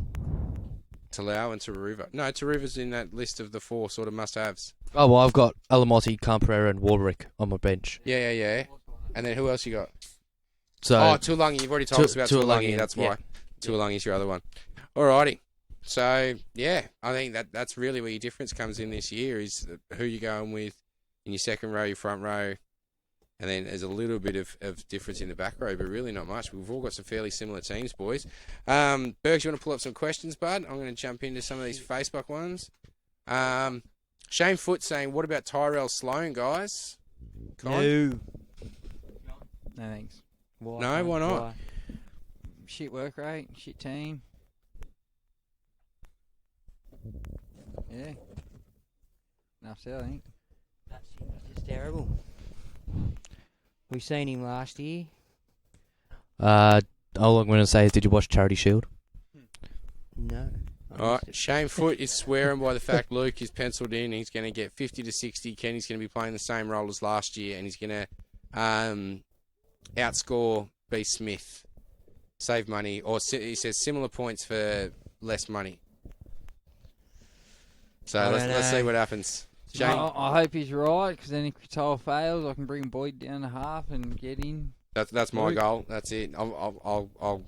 Talau and Taruva. No, Taruva's in that list of the 4 sort of must-haves. Oh, well, I've got Alamotti, Camperera, and Warbrick on my bench. Yeah. And then who else you got? So, Tuolangi. You've already told us about Tuolangi. That's why. Yeah. Tuolangi's your other one. Alrighty. So, yeah, I think that's really where your difference comes in this year is who you're going with in your second row, your front row, and then there's a little bit of difference in the back row, but really not much. We've all got some fairly similar teams, boys. Bergs, you want to pull up some questions, bud? I'm going to jump into some of these Facebook ones. Shane Foote saying, what about Tyrell Sloan, guys? No. No thanks. Why Why not? Shit work rate, shit team. Yeah. Enough said, I think. That's just terrible. We seen him last year. all I'm going to say is, did you watch Charity Shield? No. All right, Shane Foote is swearing by the fact Luke is penciled in. He's going to get 50 to 60. Kenny's going to be playing the same role as last year, and he's going to outscore B. Smith. Save money, or he says similar points for less money. So let's see what happens. Shane, I hope he's right, because then if Katoa fails, I can bring Boyd down to half and get in. that's my goal. That's it. I'll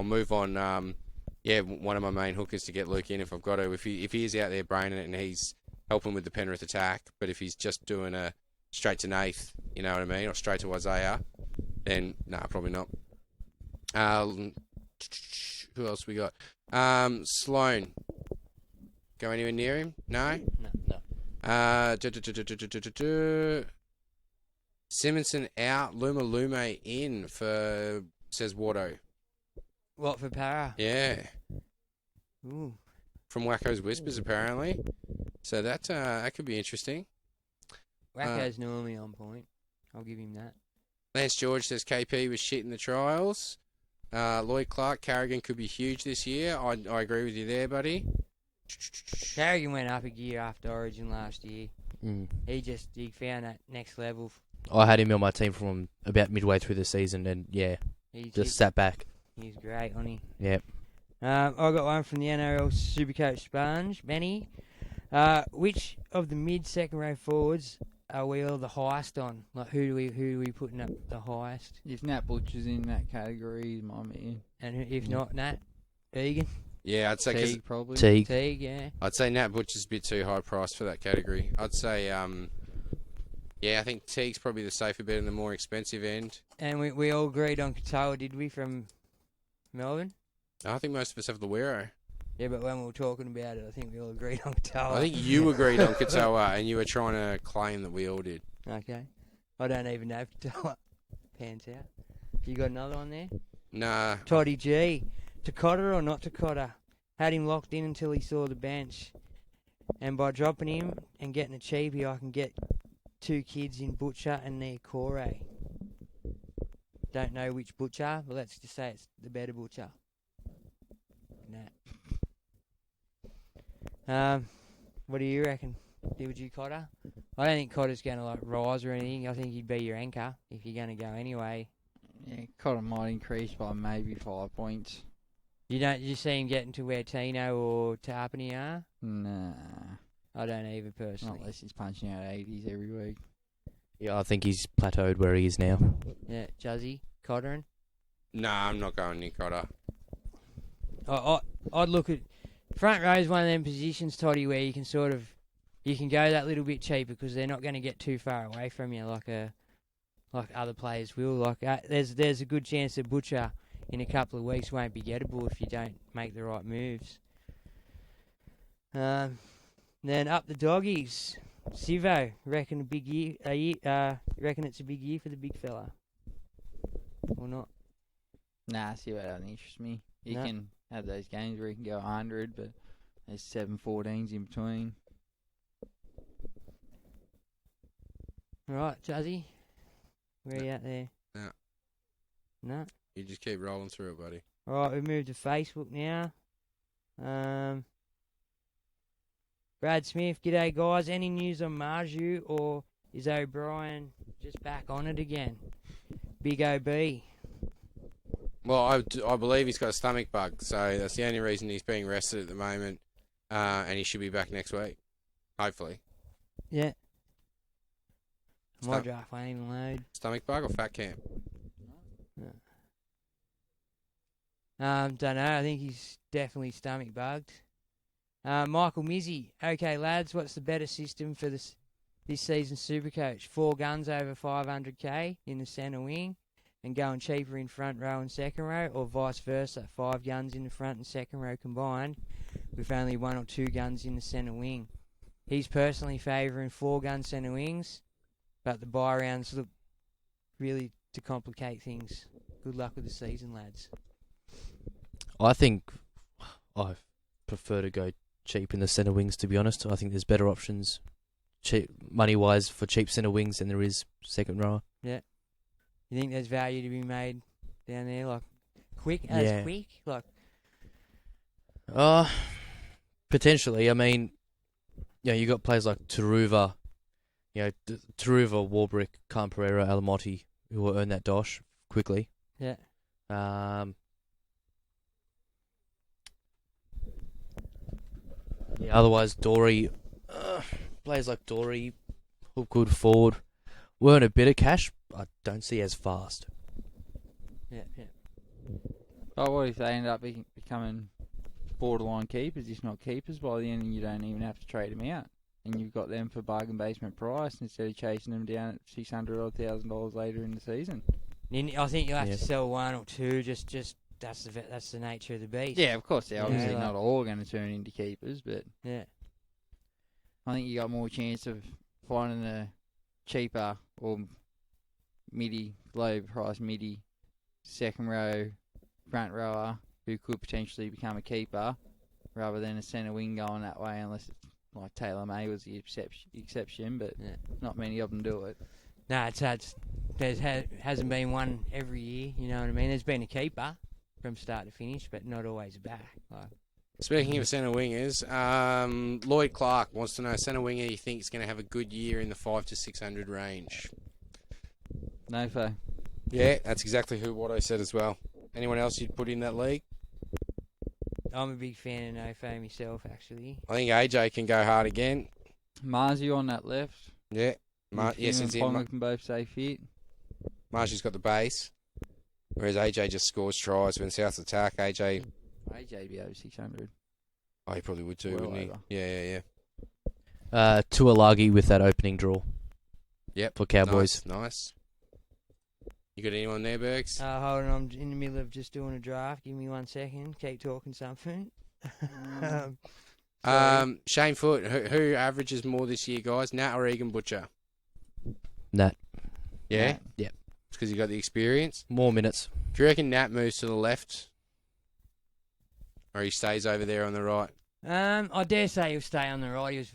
move on. One of my main hookers to get Luke in if I've got to. If he is out there braining it and he's helping with the Penrith attack, but if he's just doing a straight to Nath, you know what I mean, or straight to Isaiah, then probably not. Who else we got? Sloan. Go anywhere near him? No. No. Simonson out. Lume in for says Wardo. What for Para? Yeah. Ooh. From Wacko's Whispers apparently. So that could be interesting. Wacko's normally on point. I'll give him that. Lance George says KP was shit in the trials. Lloyd Clark, Carrigan could be huge this year. I agree with you there, buddy. Carrigan went up a gear after Origin last year. Mm. He found that next level. I had him on my team from about midway through the season, and just sat back. He's great, wasn't he? Yep. I got one from the NRL Supercoach Sponge, Benny. Which of the mid-second row forwards are we all the highest on? Like, who do we putting up the highest? If Nat Butcher's in that category, he's my man. And if not Nat, Egan, Yeah, I'd say 'cause Teague, probably. Teague, yeah. I'd say Nat Butcher's a bit too high priced for that category. I'd say I think Teague's probably the safer bet in the more expensive end. And we all agreed on Katoa, did we, from Melbourne? I think most of us have the Wero. Yeah, but when we were talking about it, I think we all agreed on Katoa. I think you agreed on Katoa, and you were trying to claim that we all did. Okay. I don't even know if Katoa pans out. You got another one there? Nah. Toddy G. To Cotter or not to Cotter? Had him locked in until he saw the bench. And by dropping him and getting a cheapie, I can get 2 kids in Butcher and their Corey. Don't know which Butcher, but let's just say it's the better Butcher. Nah. What do you reckon? Would you Cotter? I don't think Cotter's going to rise or anything. I think he'd be your anchor if you're going to go anyway. Yeah, Cotter might increase by maybe 5 points. You see him getting to where Tino or Tarpany are? Nah. I don't either personally. Not unless he's punching out 80s every week. Yeah, I think he's plateaued where he is now. Yeah, Juzzy, Cotterin. Nah, I'm not going near Cotter. I'd look at front row is one of them positions, Toddy, where you can go that little bit cheaper because they're not going to get too far away from you like other players will. There's a good chance that Butcher in a couple of weeks won't be gettable if you don't make the right moves. Then up the doggies. Sivo, reckon reckon it's a big year for the big fella, or not? Nah, Sivo doesn't interest me. You No. can have those games where you can go 100, but there's 7-14s in between. Right, Juzzy, where you at there? No. No. You just keep rolling through it, buddy. All right, we move to Facebook now. Brad Smith, g'day guys. Any news on Marju, or is O'Brien just back on it again? Big OB. Well, I believe he's got a stomach bug, so that's the only reason he's being rested at the moment, and he should be back next week, hopefully. Yeah. My Stom- draft won't even load. Stomach bug or fat camp? Don't know. I think he's definitely stomach bugged. Michael Mizzy. Okay, lads, what's the better system for this season's Supercoach? 4 guns over 500k in the centre wing and going cheaper in front row and second row, or vice versa, 5 guns in the front and second row combined with only 1 or 2 guns in the centre wing. He's personally favouring 4-gun centre wings, but the buy rounds look really to complicate things. Good luck with the season, lads. I think I prefer to go cheap in the centre wings, to be honest. I think there's better options, cheap money-wise, for cheap centre wings than there is second row. Yeah. You think there's value to be made down there, like quick? Yeah. Quick? Like, Potentially. I mean, you got players like Taruva, Taruva, Warbrick, Khan Pereira, Alamotti, who will earn that dosh quickly. yeah. Otherwise, Dory, players like Dory, hook good forward, will earn a bit of cash, but don't see as fast. Yeah. But what if they end up becoming borderline keepers, if not keepers, by the end, and you don't even have to trade them out, and you've got them for bargain basement price instead of chasing them down at $600,000 later in the season? I think you'll have Yeah. to sell 1 or 2. Just that's the nature of the beast. Yeah, of course, they're obviously Yeah, like- not all going to turn into keepers, but Yeah. I think you got more chance of finding a cheaper or low price midi second row, front rower who could potentially become a keeper, rather than a centre wing going that way, unless it's like Taylor May was the exception, but Yeah. not many of them do it. No, hasn't been one every year. You know what I mean? There's been a keeper from start to finish, but not always a back. Like, Speaking of centre wingers, Lloyd Clark wants to know centre winger you think is going to have a good year in the 500 to 600 range. No fo. Yeah, that's exactly what I said as well. Anyone else you'd put in that league? I'm a big fan of Nofo myself, actually. I think AJ can go hard again. Marzu on that left. Yeah. Yes, Him it's and him. Ponga can both stay fit. Marshy's got the base, whereas AJ just scores tries when South's attack. AJ, AJ be over 600. oh, he probably would too, Well wouldn't he? over. Yeah. Tuolagi with that opening draw. Yep. For Cowboys. Nice. You got anyone there, Bergs? Hold on, I'm in the middle of just doing a draft. Give me 1 second. Keep talking something. Sorry. Shane Foote, who averages more this year, guys? Nat or Egan Butcher? Nat. Yeah? Nat. Yep. It's because you got the experience. More minutes. Do you reckon Nat moves to the left? Or he stays over there on the right? I dare say he'll stay on the right. He was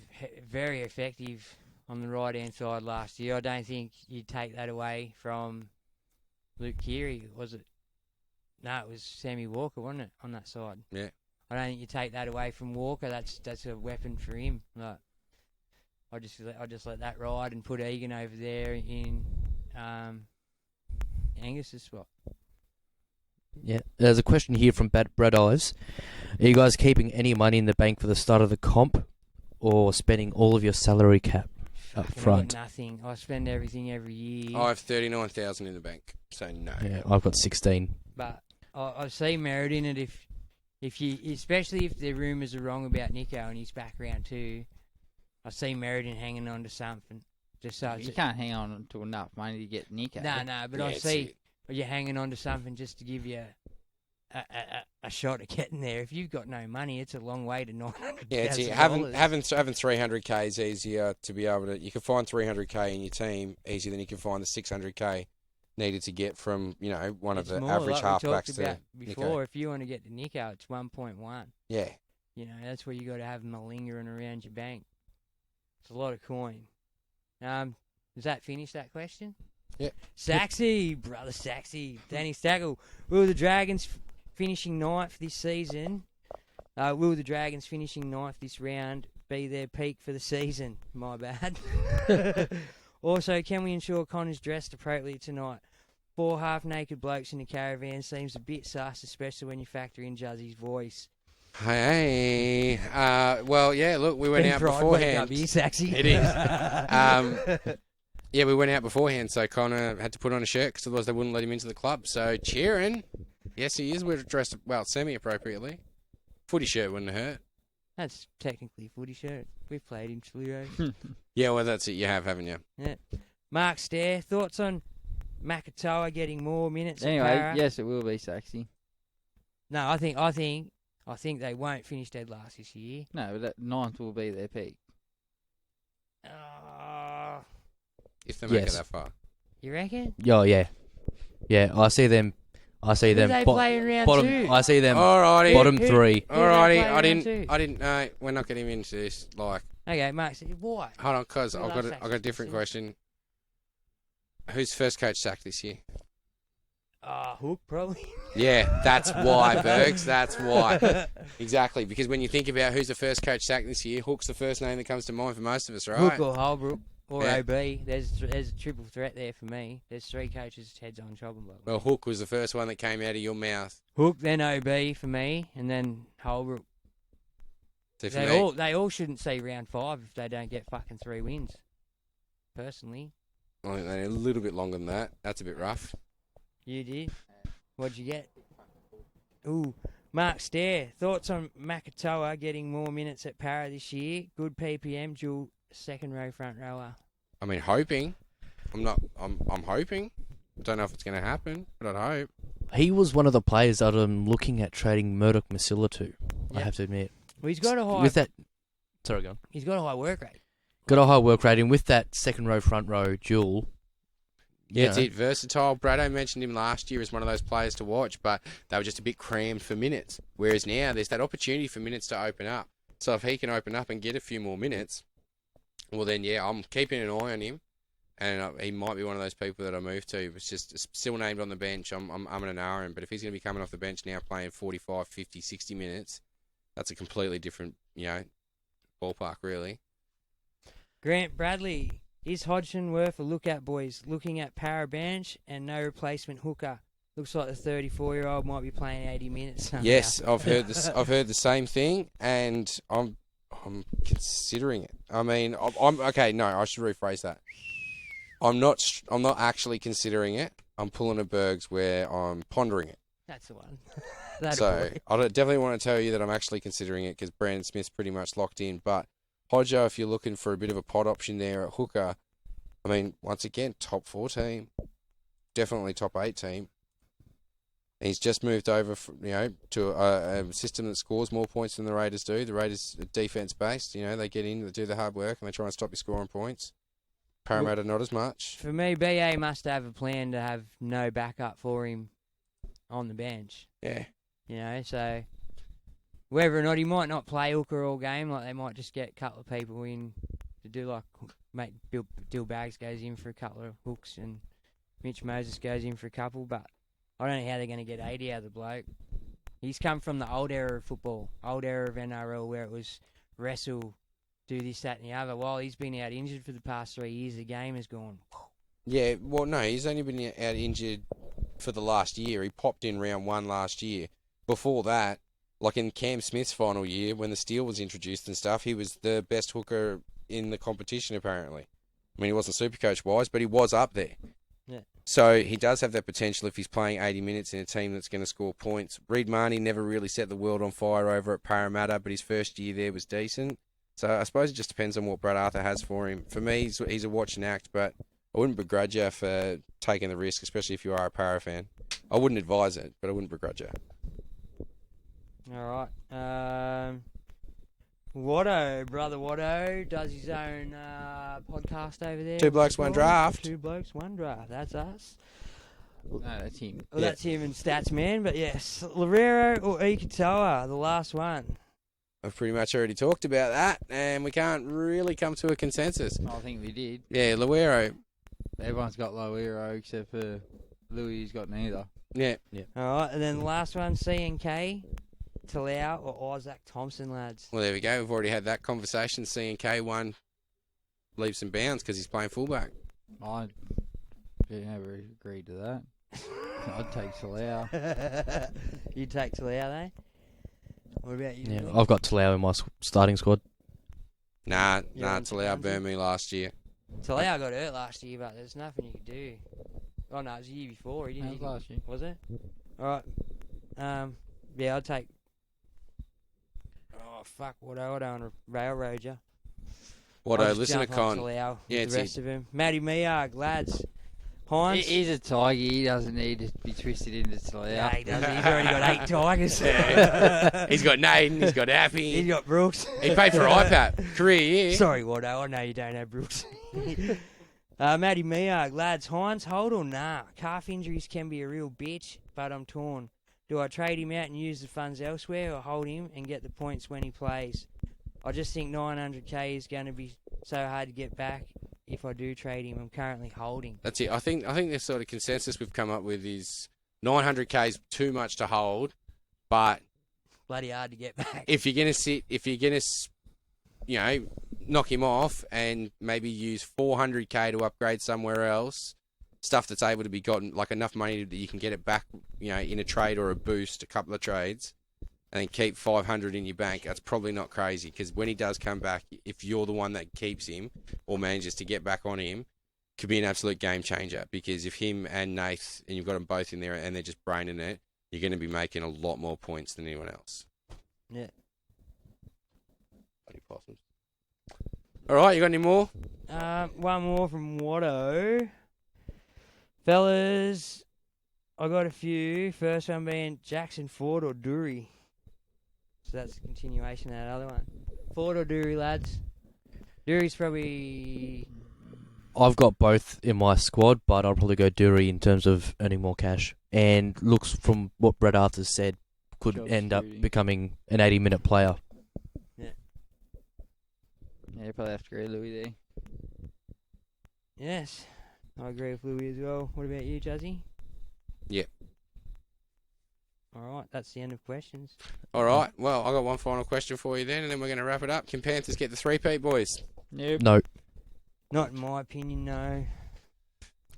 very effective on the right-hand side last year. I don't think you'd take that away from Luke Keary, was it? No, it was Sammy Walker, wasn't it, on that side? Yeah. I don't think you take that away from Walker. That's a weapon for him. Like, I just let that ride and put Egan over there in Angus's spot. Yeah. There's a question here from Brad Ives. Are you guys keeping any money in the bank for the start of the comp, or spending all of your salary cap up I've got front? nothing. I spend everything every year. I have 39,000 in the bank, so no. Yeah, I've got 16. But I see merit in it if you, especially if the rumours are wrong about Nico and he's back round 2. I see merit in hanging on to something. Just so You can't hang on to enough money to get Nico. No, but Yeah, I it's see you're hanging on to something just to give you a a shot at getting there. If you've got no money, it's a long way to $900,000. Yeah, it's having 300k is easier to be able to. You can find 300k in your team easier than you can find the 600k needed to get from one of the average halfbacks to before. Nico. If you want to get to Nico, it's 1.1. Yeah. That's where you got to have them lingering around your bank. It's a lot of coin. Does that finish that question? Yeah. Saxy, brother Saxy. Danny Staggle. Will the Dragons finishing ninth this season? Will the Dragons finishing ninth this round be their peak for the season? My bad. Also, can we ensure Connor's dressed appropriately tonight? 4 half-naked blokes in the caravan seems a bit sus, especially when you factor in Juzzy's voice. Hey. Well, yeah. Look, we went out beforehand. Saxy. It is. Yeah, we went out beforehand, so Connor had to put on a shirt because otherwise they wouldn't let him into the club. So cheering. Yes, he is. We're dressed semi-appropriately. Footy shirt wouldn't hurt. That's technically a footy shirt. We've played him Chalero. Yeah, well, that's it. You have, haven't you? Yeah. Mark Stair, thoughts on Makatoa getting more minutes? Anyway, at Para? yes, it will be Saxy. No, I think they won't finish dead last this year. No, but that 9th will be their peak. If they make it Yes. that far. You reckon? Oh yeah, yeah. I see them. Who they play in round bottom. 2? I see them. Alrighty. Bottom Who- 3. who they Alrighty. play I round 2? didn't. No, we're not getting into this. Like, Okay, Mark said, why? hold on, cause Well, I've got that's a different question. Who's first coach sacked this year? Hook, probably. Yeah, that's why, Bergs. That's why. Exactly, because when you think about who's the first coach sacked this year, Hook's the first name that comes to mind for most of us, right? Hook or Holbrook or Yeah. OB. There's a triple threat there for me. There's 3 coaches heads on chopping block. Well, Hook was the first one that came out of your mouth. Hook, then OB for me, and then Holbrook. So for me, They all shouldn't see round 5 if they don't get fucking 3 wins. Personally, I think they need a little bit longer than that. That's a bit rough. you did. What'd you get? Ooh, Mark Stair. Thoughts on Makatoa getting more minutes at Para this year? Good PPM, dual second row front rower. I mean, hoping. I'm hoping. I don't know if it's going to happen, but I'd hope. He was one of the players that I'm looking at trading Murdoch Masilla to. I Yep. have to admit. Well, he's got a high. With that, sorry, go on. He's got a high work rate. Got a high work rating with that second row, front row duel. Yeah, it's know. it. Versatile. Brado mentioned him last year as one of those players to watch, but they were just a bit crammed for minutes. Whereas now there's that opportunity for minutes to open up. So if he can open up and get a few more minutes, well then, yeah, I'm keeping an eye on him. And he might be one of those people that I move to. It's just still named on the bench. I'm an hour, but if he's going to be coming off the bench now playing 45, 50, 60 minutes, that's a completely different, ballpark, really. Grant Bradley. Is Hodgson worth a look at, boys? Looking at Para bench and no replacement hooker. Looks like the 34-year-old might be playing 80 minutes somehow. Yes, I've heard this. I've heard the same thing, and I'm considering it. I mean, I'm okay. No, I should rephrase that. I'm not actually considering it. I'm pulling a Bergs where I'm pondering it. That's the one. That'll So work. I definitely want to tell you that I'm actually considering it because Brandon Smith's pretty much locked in. But Hodjo, if you're looking for a bit of a pot option there at hooker, I mean, once again, top 4 team, definitely top 8 team. He's just moved over, to a system that scores more points than the Raiders do. The Raiders are defense-based. They get in, they do the hard work, and they try and stop you scoring points. Parramatta, not as much. For me, BA must have a plan to have no backup for him on the bench. Yeah. So whether or not he might not play hooker all game, like they might just get a couple of people in to do like Dill Bags goes in for a couple of hooks and Mitch Moses goes in for a couple, but I don't know how they're going to get 80 out of the bloke. He's come from the old era of football, old era of NRL where it was wrestle, do this, that and the other. While he's been out injured for the past 3 years, the game has gone. Yeah, well, no, he's only been out injured for the last year. He popped in round 1 last year. Before that, like in Cam Smith's final year, when the Steel was introduced and stuff, he was the best hooker in the competition, apparently. I mean, he wasn't Supercoach-wise, but he was up there. Yeah. So he does have that potential if he's playing 80 minutes in a team that's going to score points. Reid Marnie never really set the world on fire over at Parramatta, but his first year there was decent. So I suppose it just depends on what Brad Arthur has for him. For me, he's a watch and act, but I wouldn't begrudge you for taking the risk, especially if you are a Para fan. I wouldn't advise it, but I wouldn't begrudge you. All right. Watto, brother Watto, does his own podcast over there. Two Blokes, One Draft. Two Blokes, One Draft. That's us. No, that's him. Well, that's him and Stats Man. But yes, Lavero or Ikatoa, the last one. I've pretty much already talked about that, and we can't really come to a consensus. I think we did. Yeah, Luero. Everyone's got Loero except for Louis. He's got neither. Yeah. All right, and then the last one, CNK, Talau or Isaac Thompson, lads. Well, there we go. We've already had that conversation. C&K won leaps and bounds because he's playing fullback. I never agreed to that. I'd take Talau. You take Talau, eh? What about you? Yeah, Billy? I've got Talau in my starting squad. Nah, Yeah, Talau burned me last year. Talau got hurt last year, but there's nothing you could do. Oh no, it was the year before. He didn't. That was last year. Was it? All right. Yeah, I'd take. Oh fuck! What I don't want to railroad you. Watto, listen to Con. Talau, Yeah, the rest of them. Matty Miag, lads. Hines. He's a tiger. He doesn't need to be twisted into Talau. Yeah, he doesn't. He's already got 8 tigers. He's got Naden, he's got Appy. He's got Brooks. He paid for IPAP. Career year. Sorry, Watto. I know you don't have Brooks. Matty Miag, lads. Hines, hold or nah? Calf injuries can be a real bitch, but I'm torn. Do I trade him out and use the funds elsewhere, or hold him and get the points when he plays? I just think 900k is going to be so hard to get back. If I do trade him, I'm currently holding. That's it. I think the sort of consensus we've come up with is 900k is too much to hold, but Bloody hard to get back. if you're gonna knock him off and maybe use 400k to upgrade somewhere else, stuff that's able to be gotten, like enough money that you can get it back, in a trade or a boost, a couple of trades, and then keep 500 in your bank, that's probably not crazy, because when he does come back, if you're the one that keeps him or manages to get back on him, could be an absolute game changer, because if him and Nath, and you've got them both in there and they're just braining it, you're going to be making a lot more points than anyone else. Yeah. Bloody possums. All right, you got any more? One more from Watto. Fellas, I got a few. First one being Jackson Ford or Dury. So that's a continuation of that other one. Ford or Dury, lads? Dury's probably... I've got both in my squad, but I'll probably go Dury in terms of earning more cash. And looks from what Brett Arthur said, could Job's end up shooting. becoming an 80-minute player. Yeah. Yeah, you probably have to agree, Louis there. Yes. I agree with Louis as well. What about you, Juzzy? Yeah. All right, that's the end of questions. All right, well, I got one final question for you then, and then we're going to wrap it up. Can Panthers get the three-peat, boys? Nope. No. Not in my opinion, no.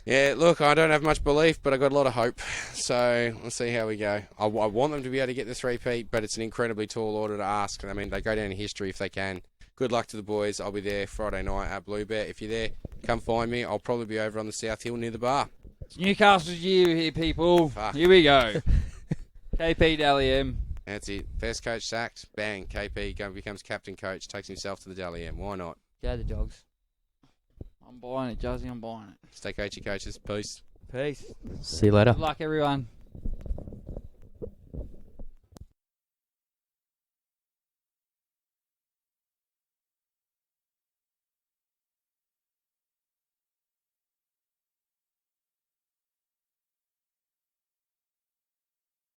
Yeah, look, I don't have much belief, but I got a lot of hope. So we'll see how we go. I want them to be able to get the three-peat, but it's an incredibly tall order to ask. I mean, they go down in history if they can. Good luck to the boys. I'll be there Friday night at Blue Bear. If you're there, come find me. I'll probably be over on the South Hill near the bar. It's Newcastle's year here, people. Fuck. Here we go. KP Dally M. That's it. First coach sacked. Bang. KP becomes captain coach. Takes himself to the Dally M. Why not? Go the Dogs. I'm buying it, Juzzy. I'm buying it. Stay coachy, coaches. Peace. Peace. See you later. Good luck, everyone.